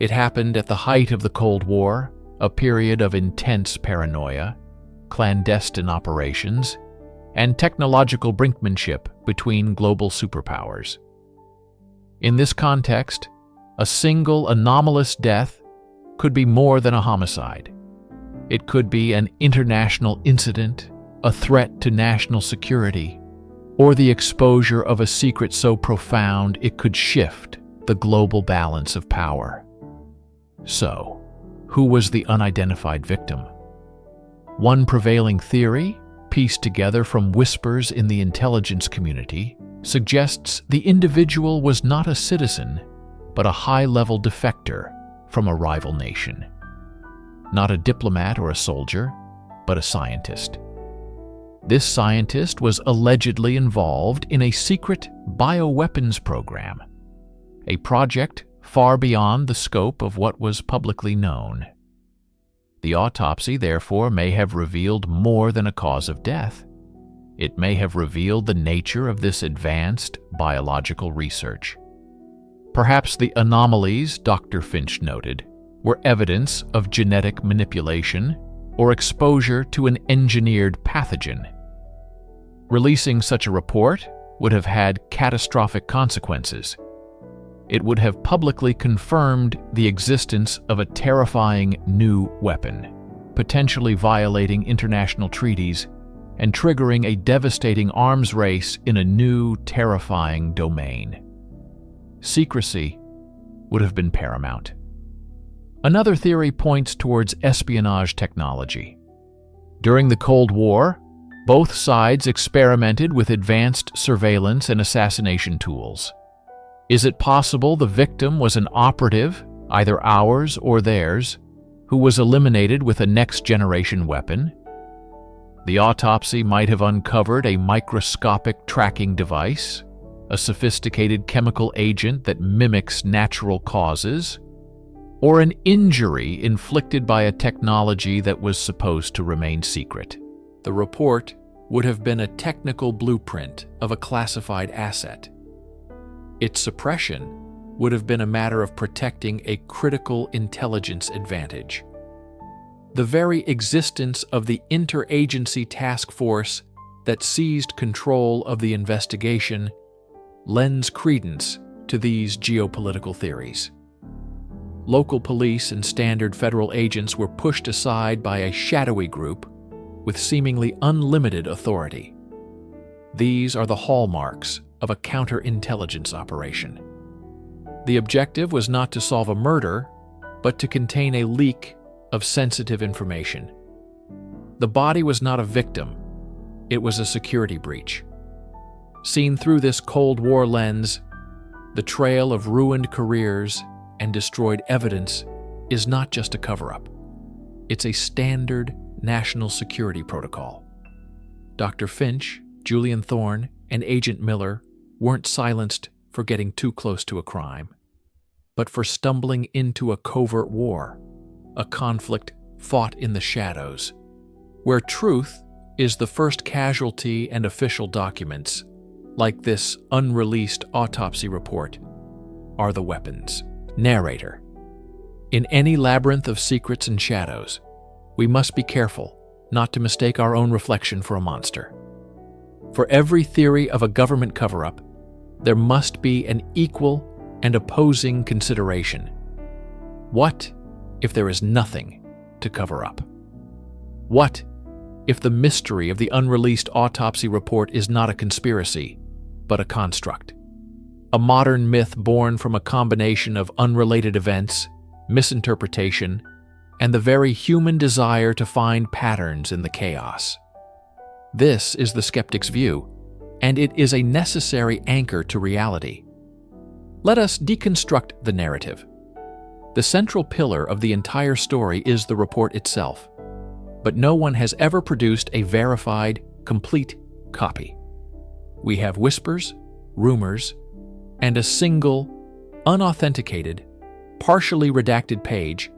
It happened at the height of the Cold War, a period of intense paranoia, clandestine operations, and technological brinkmanship between global superpowers. In this context, a single anomalous death could be more than a homicide. It could be an international incident, a threat to national security, or the exposure of a secret so profound it could shift the global balance of power. So, who was the unidentified victim? One prevailing theory, pieced together from whispers in the intelligence community, suggests the individual was not a citizen, but a high-level defector from a rival nation. Not a diplomat or a soldier, but a scientist. This scientist was allegedly involved in a secret bioweapons program, a project far beyond the scope of what was publicly known. The autopsy, therefore, may have revealed more than a cause of death. It may have revealed the nature of this advanced biological research. Perhaps the anomalies Dr. Finch noted were evidence of genetic manipulation or exposure to an engineered pathogen. Releasing such a report would have had catastrophic consequences. It would have publicly confirmed the existence of a terrifying new weapon, potentially violating international treaties and triggering a devastating arms race in a new, terrifying domain. Secrecy would have been paramount. Another theory points towards espionage technology. During the Cold War, both sides experimented with advanced surveillance and assassination tools. Is it possible the victim was an operative, either ours or theirs, who was eliminated with a next-generation weapon? The autopsy might have uncovered a microscopic tracking device, a sophisticated chemical agent that mimics natural causes, or an injury inflicted by a technology that was supposed to remain secret. The report would have been a technical blueprint of a classified asset. Its suppression would have been a matter of protecting a critical intelligence advantage. The very existence of the interagency task force that seized control of the investigation lends credence to these geopolitical theories. Local police and standard federal agents were pushed aside by a shadowy group with seemingly unlimited authority. These are the hallmarks of a counterintelligence operation. The objective was not to solve a murder, but to contain a leak of sensitive information. The body was not a victim, it was a security breach. Seen through this Cold War lens, the trail of ruined careers and destroyed evidence is not just a cover-up. It's a standard national security protocol. Dr. Finch, Julian Thorne, and Agent Miller weren't silenced for getting too close to a crime, but for stumbling into a covert war, a conflict fought in the shadows, where truth is the first casualty and official documents, like this unreleased autopsy report, are the weapons. Narrator. In any labyrinth of secrets and shadows, we must be careful not to mistake our own reflection for a monster. For every theory of a government cover-up, there must be an equal and opposing consideration. What if there is nothing to cover up? What if the mystery of the unreleased autopsy report is not a conspiracy, but a construct? A modern myth born from a combination of unrelated events, misinterpretation, and the very human desire to find patterns in the chaos. This is the skeptic's view, and it is a necessary anchor to reality. Let us deconstruct the narrative. The central pillar of the entire story is the report itself, but no one has ever produced a verified, complete copy. We have whispers, rumors, and a single, unauthenticated, partially redacted page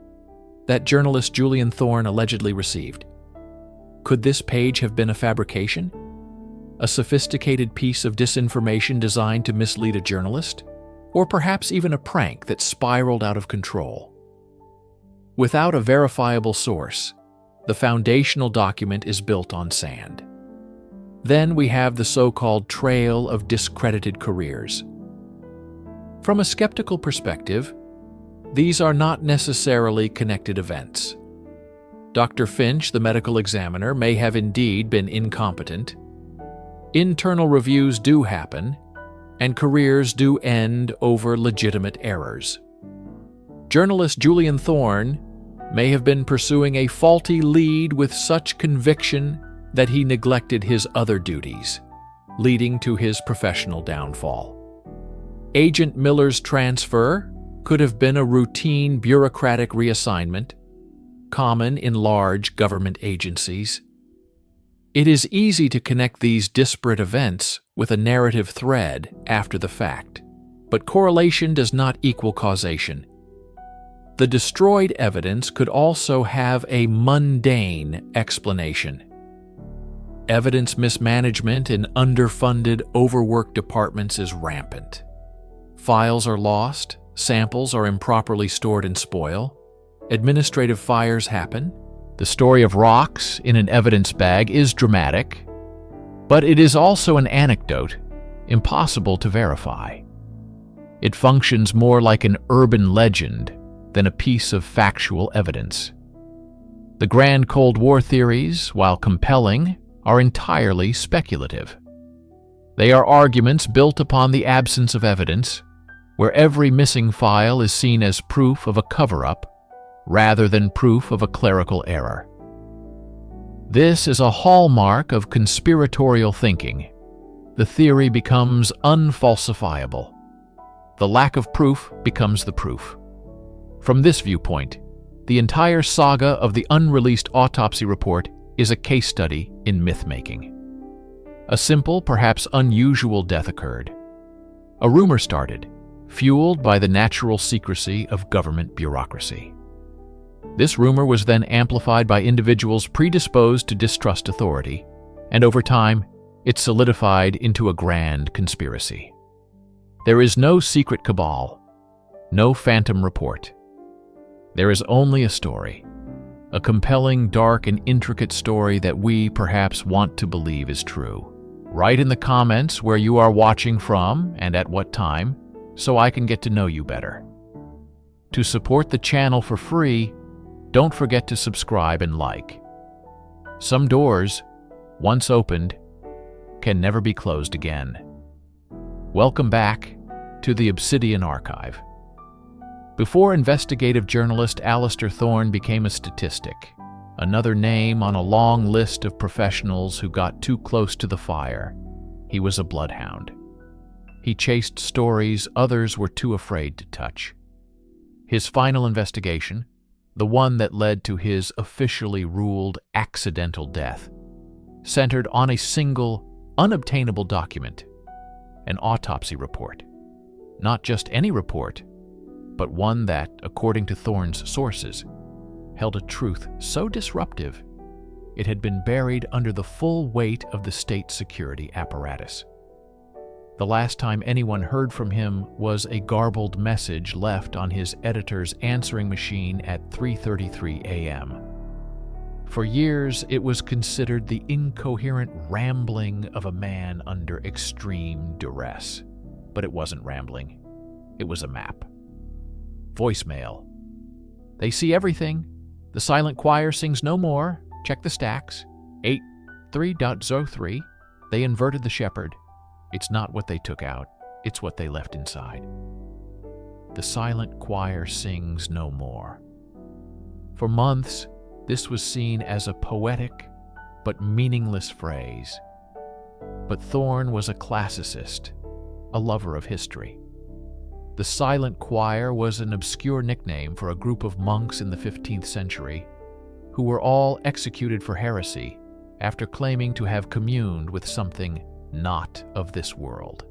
that journalist Julian Thorne allegedly received. Could this page have been a fabrication? A sophisticated piece of disinformation designed to mislead a journalist? Or perhaps even a prank that spiraled out of control? Without a verifiable source, the foundational document is built on sand. Then we have the so-called trail of discredited careers. From a skeptical perspective, these are not necessarily connected events. Dr. Finch, the medical examiner, may have indeed been incompetent. Internal reviews do happen, and careers do end over legitimate errors. Journalist Julian Thorne may have been pursuing a faulty lead with such conviction that he neglected his other duties, leading to his professional downfall. Agent Miller's transfer could have been a routine bureaucratic reassignment, common in large government agencies. It is easy to connect these disparate events with a narrative thread after the fact, but correlation does not equal causation. The destroyed evidence could also have a mundane explanation. Evidence mismanagement in underfunded, overworked departments is rampant. Files are lost, samples are improperly stored and spoil, administrative fires happen. The story of rocks in an evidence bag is dramatic, but it is also an anecdote, impossible to verify. It functions more like an urban legend than a piece of factual evidence. The grand Cold War theories, while compelling, are entirely speculative. They are arguments built upon the absence of evidence, where every missing file is seen as proof of a cover-up rather than proof of a clerical error. This is a hallmark of conspiratorial thinking. The theory becomes unfalsifiable. The lack of proof becomes the proof. From this viewpoint, the entire saga of the unreleased autopsy report is a case study in myth-making. A simple, perhaps unusual death occurred. A rumor started, fueled by the natural secrecy of government bureaucracy. This rumor was then amplified by individuals predisposed to distrust authority, and over time, it solidified into a grand conspiracy. There is no secret cabal, no phantom report. There is only a story, a compelling, dark, and intricate story that we perhaps want to believe is true. Write in the comments where you are watching from and at what time, so I can get to know you better. To support the channel for free, don't forget to subscribe and like. Some doors, once opened, can never be closed again. Welcome back to the Obsidian Archive. Before investigative journalist Alistair Thorne became a statistic, another name on a long list of professionals who got too close to the fire, He was a bloodhound. He chased stories others were too afraid to touch. His final investigation, the one that led to his officially ruled accidental death, centered on a single, unobtainable document, an autopsy report. Not just any report, but one that, according to Thorne's sources, held a truth so disruptive it had been buried under the full weight of the state security apparatus. The last time anyone heard from him was a garbled message left on his editor's answering machine at 3:33 a.m. For years, it was considered the incoherent rambling of a man under extreme duress. But it wasn't rambling. It was a map. Voicemail. They see everything. The silent choir sings no more. Check the stacks. 8.3.03. They inverted the shepherd. It's not what they took out. It's what they left inside. The silent choir sings no more. For months, this was seen as a poetic but meaningless phrase. But Thorne was a classicist, a lover of history. The silent choir was an obscure nickname for a group of monks in the 15th century who were all executed for heresy after claiming to have communed with something not of this world.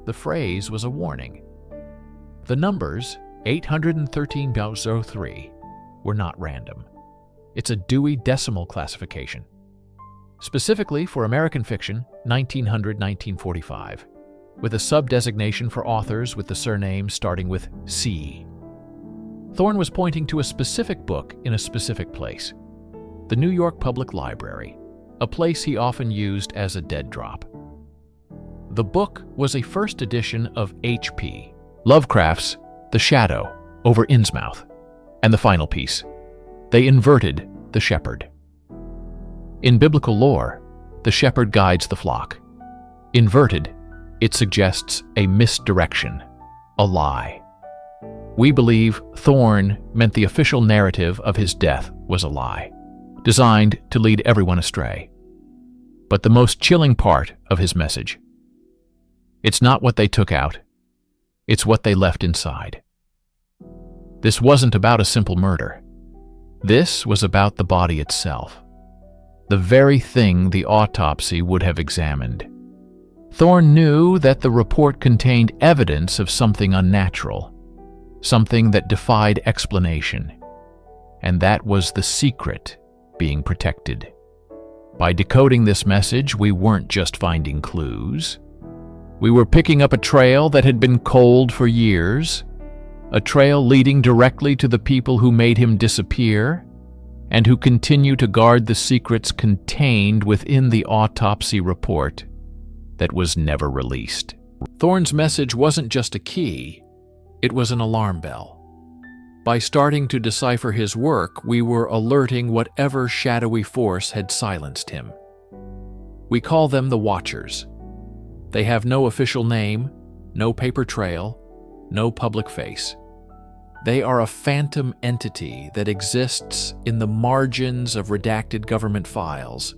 The phrase was a warning. The numbers 813.03 were not random. It's a Dewey Decimal Classification, specifically for American fiction 1900-1945, with a sub-designation for authors with the surname starting with C. Thorne was pointing to a specific book in a specific place, the New York Public Library, a place he often used as a dead drop. The book was a first edition of H.P. Lovecraft's The Shadow over Innsmouth, and the final piece, They Inverted the Shepherd. In biblical lore, the shepherd guides the flock. Inverted, it suggests a misdirection, a lie. We believe Thorne meant the official narrative of his death was a lie, designed to lead everyone astray. But the most chilling part of his message, it's not what they took out, it's what they left inside. This wasn't about a simple murder. This was about the body itself, the very thing the autopsy would have examined. Thorne knew that the report contained evidence of something unnatural, something that defied explanation, and that was the secret being protected. By decoding this message, we weren't just finding clues. We were picking up a trail that had been cold for years, a trail leading directly to the people who made him disappear and who continue to guard the secrets contained within the autopsy report that was never released. Thorne's message wasn't just a key, it was an alarm bell. By starting to decipher his work, we were alerting whatever shadowy force had silenced him. We call them the Watchers. They have no official name, no paper trail, no public face. They are a phantom entity that exists in the margins of redacted government files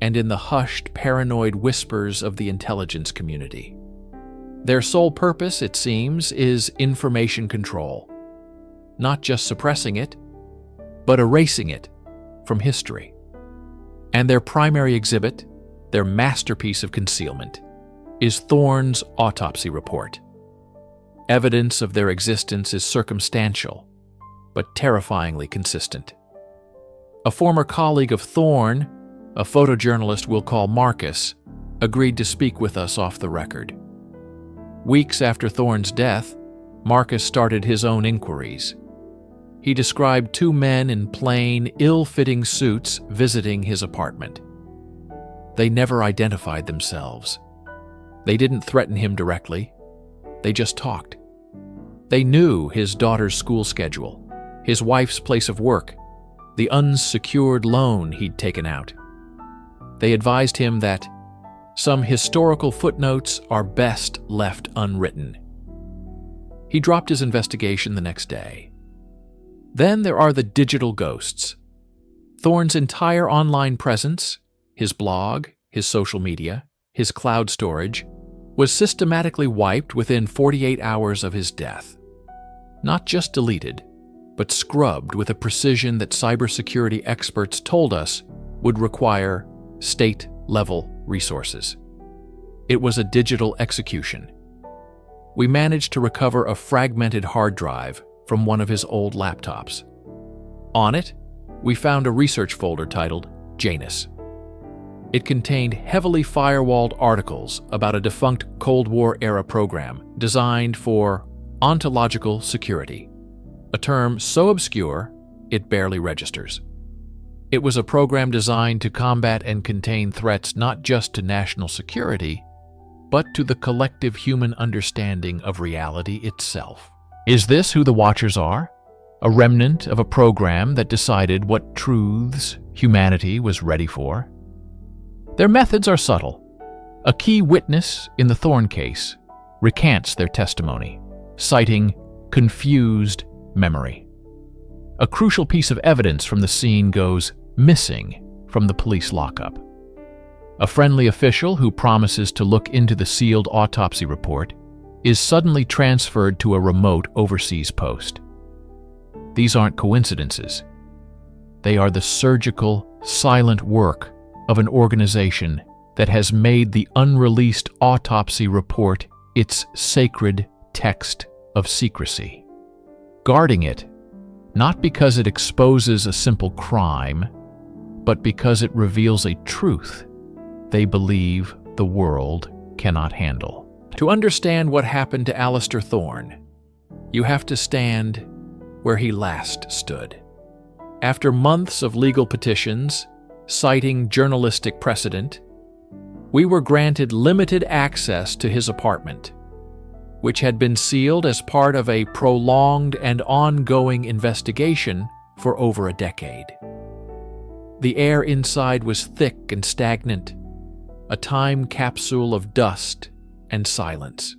and in the hushed, paranoid whispers of the intelligence community. Their sole purpose, it seems, is information control. Not just suppressing it, but erasing it from history. And their primary exhibit, their masterpiece of concealment, is Thorne's autopsy report. Evidence of their existence is circumstantial, but terrifyingly consistent. A former colleague of Thorne, a photojournalist we'll call Marcus, agreed to speak with us off the record. Weeks after Thorne's death, Marcus started his own inquiries. He described two men in plain, ill-fitting suits visiting his apartment. They never identified themselves. They didn't threaten him directly. They just talked. They knew his daughter's school schedule, his wife's place of work, the unsecured loan he'd taken out. They advised him that some historical footnotes are best left unwritten. He dropped his investigation the next day. Then there are the digital ghosts. Thorne's entire online presence, his blog, his social media, his cloud storage, was systematically wiped within 48 hours of his death. Not just deleted, but scrubbed with a precision that cybersecurity experts told us would require state-level resources. It was a digital execution. We managed to recover a fragmented hard drive from one of his old laptops. On it, we found a research folder titled Janus. It contained heavily firewalled articles about a defunct Cold War-era program designed for ontological security, a term so obscure it barely registers. It was a program designed to combat and contain threats not just to national security, but to the collective human understanding of reality itself. Is this who the Watchers are? A remnant of a program that decided what truths humanity was ready for? Their methods are subtle. A key witness in the Thorne case recants their testimony, citing confused memory. A crucial piece of evidence from the scene goes missing from the police lockup. A friendly official who promises to look into the sealed autopsy report is suddenly transferred to a remote overseas post. These aren't coincidences. They are the surgical, silent work of an organization that has made the unreleased autopsy report its sacred text of secrecy. Guarding it, not because it exposes a simple crime, but because it reveals a truth they believe the world cannot handle. To understand what happened to Alistair Thorne, you have to stand where he last stood. After months of legal petitions, citing journalistic precedent, we were granted limited access to his apartment, which had been sealed as part of a prolonged and ongoing investigation for over a decade. The air inside was thick and stagnant, a time capsule of dust and silence.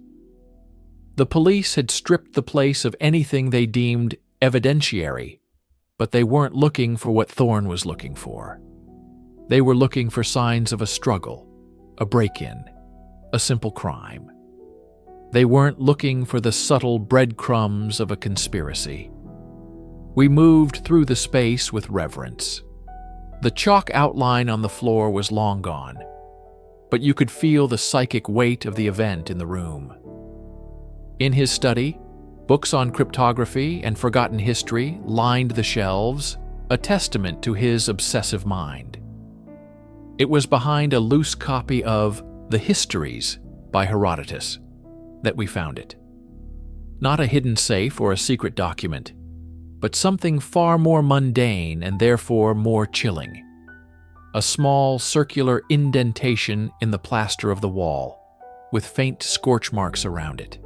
The police had stripped the place of anything they deemed evidentiary, but they weren't looking for what Thorne was looking for. They were looking for signs of a struggle, a break-in, a simple crime. They weren't looking for the subtle breadcrumbs of a conspiracy. We moved through the space with reverence. The chalk outline on the floor was long gone, but you could feel the psychic weight of the event in the room. In his study, books on cryptography and forgotten history lined the shelves, a testament to his obsessive mind. It was behind a loose copy of The Histories by Herodotus that we found it. Not a hidden safe or a secret document, but something far more mundane and therefore more chilling. A small circular indentation in the plaster of the wall, with faint scorch marks around it.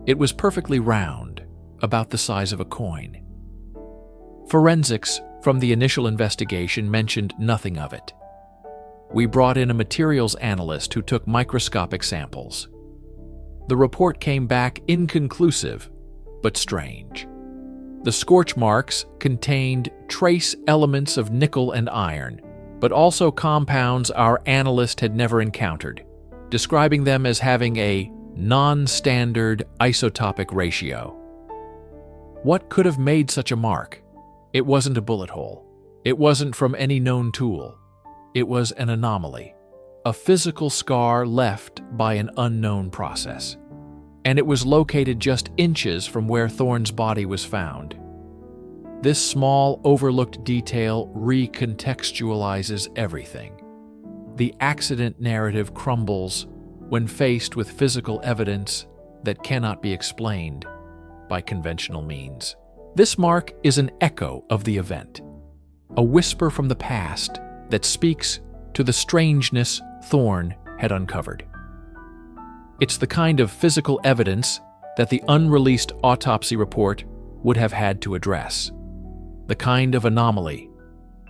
It was perfectly round, about the size of a coin. Forensics from the initial investigation mentioned nothing of it. We brought in a materials analyst who took microscopic samples. The report came back inconclusive, but strange. The scorch marks contained trace elements of nickel and iron, but also compounds our analyst had never encountered, describing them as having a non-standard isotopic ratio. What could have made such a mark? It wasn't a bullet hole. It wasn't from any known tool. It was an anomaly, a physical scar left by an unknown process. And it was located just inches from where Thorne's body was found. This small, overlooked detail recontextualizes everything. The accident narrative crumbles when faced with physical evidence that cannot be explained by conventional means. This mark is an echo of the event, a whisper from the past that speaks to the strangeness Thorne had uncovered. It's the kind of physical evidence that the unreleased autopsy report would have had to address, the kind of anomaly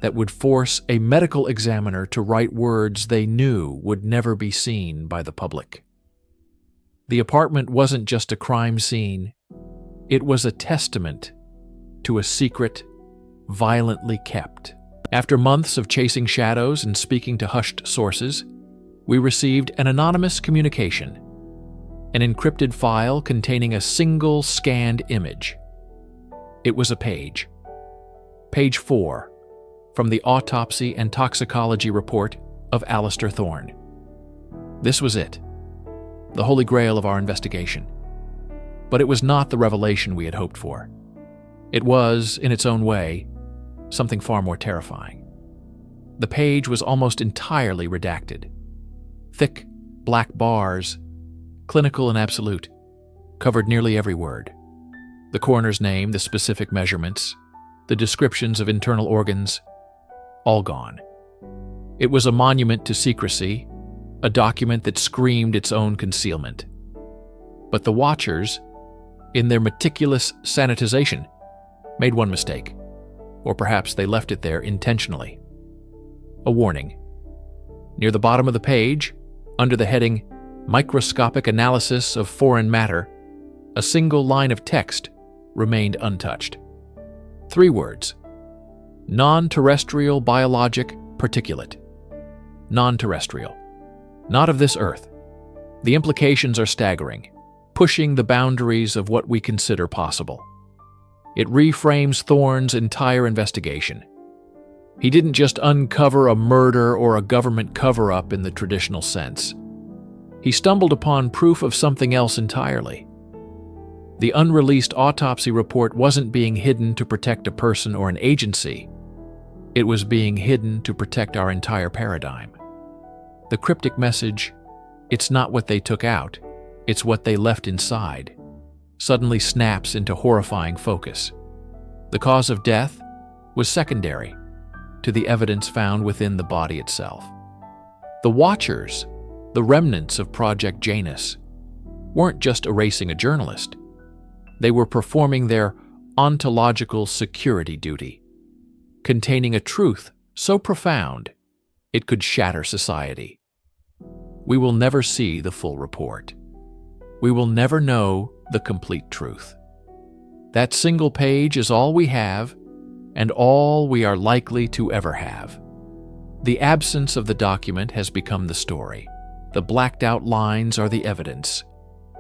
that would force a medical examiner to write words they knew would never be seen by the public. The apartment wasn't just a crime scene, it was a testament to a secret violently kept. After months of chasing shadows and speaking to hushed sources, we received an anonymous communication, an encrypted file containing a single scanned image. It was a page. Page 4, from the autopsy and toxicology report of Alistair Thorne. This was it, the holy grail of our investigation. But it was not the revelation we had hoped for. It was, in its own way, something far more terrifying. The page was almost entirely redacted. Thick, black bars, clinical and absolute, covered nearly every word. The coroner's name, the specific measurements, the descriptions of internal organs, all gone. It was a monument to secrecy, a document that screamed its own concealment. But the watchers, in their meticulous sanitization, made one mistake, or perhaps they left it there intentionally. A warning. Near the bottom of the page, under the heading Microscopic Analysis of Foreign Matter, a single line of text remained untouched. 3 words: non-terrestrial biologic particulate. Non-terrestrial. Not of this earth. The implications are staggering, pushing the boundaries of what we consider possible. It reframes Thorne's entire investigation. He didn't just uncover a murder or a government cover-up in the traditional sense. He stumbled upon proof of something else entirely. The unreleased autopsy report wasn't being hidden to protect a person or an agency. It was being hidden to protect our entire paradigm. The cryptic message, "It's not what they took out, it's what they left inside," suddenly snaps into horrifying focus. The cause of death was secondary to the evidence found within the body itself. The watchers, the remnants of Project Janus, weren't just erasing a journalist. They were performing their ontological security duty, containing a truth so profound it could shatter society. We will never see the full report. We will never know the complete truth. That single page is all we have, and all we are likely to ever have. The absence of the document has become the story. The blacked-out lines are the evidence.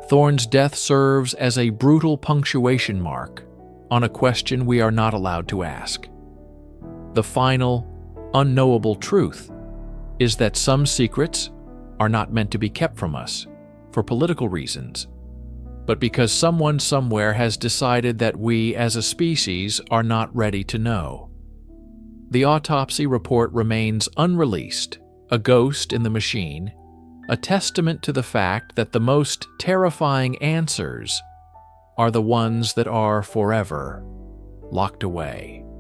Thorne's death serves as a brutal punctuation mark on a question we are not allowed to ask. The final, unknowable truth is that some secrets are not meant to be kept from us for political reasons, but because someone somewhere has decided that we as a species are not ready to know. The autopsy report remains unreleased, a ghost in the machine, a testament to the fact that the most terrifying answers are the ones that are forever locked away.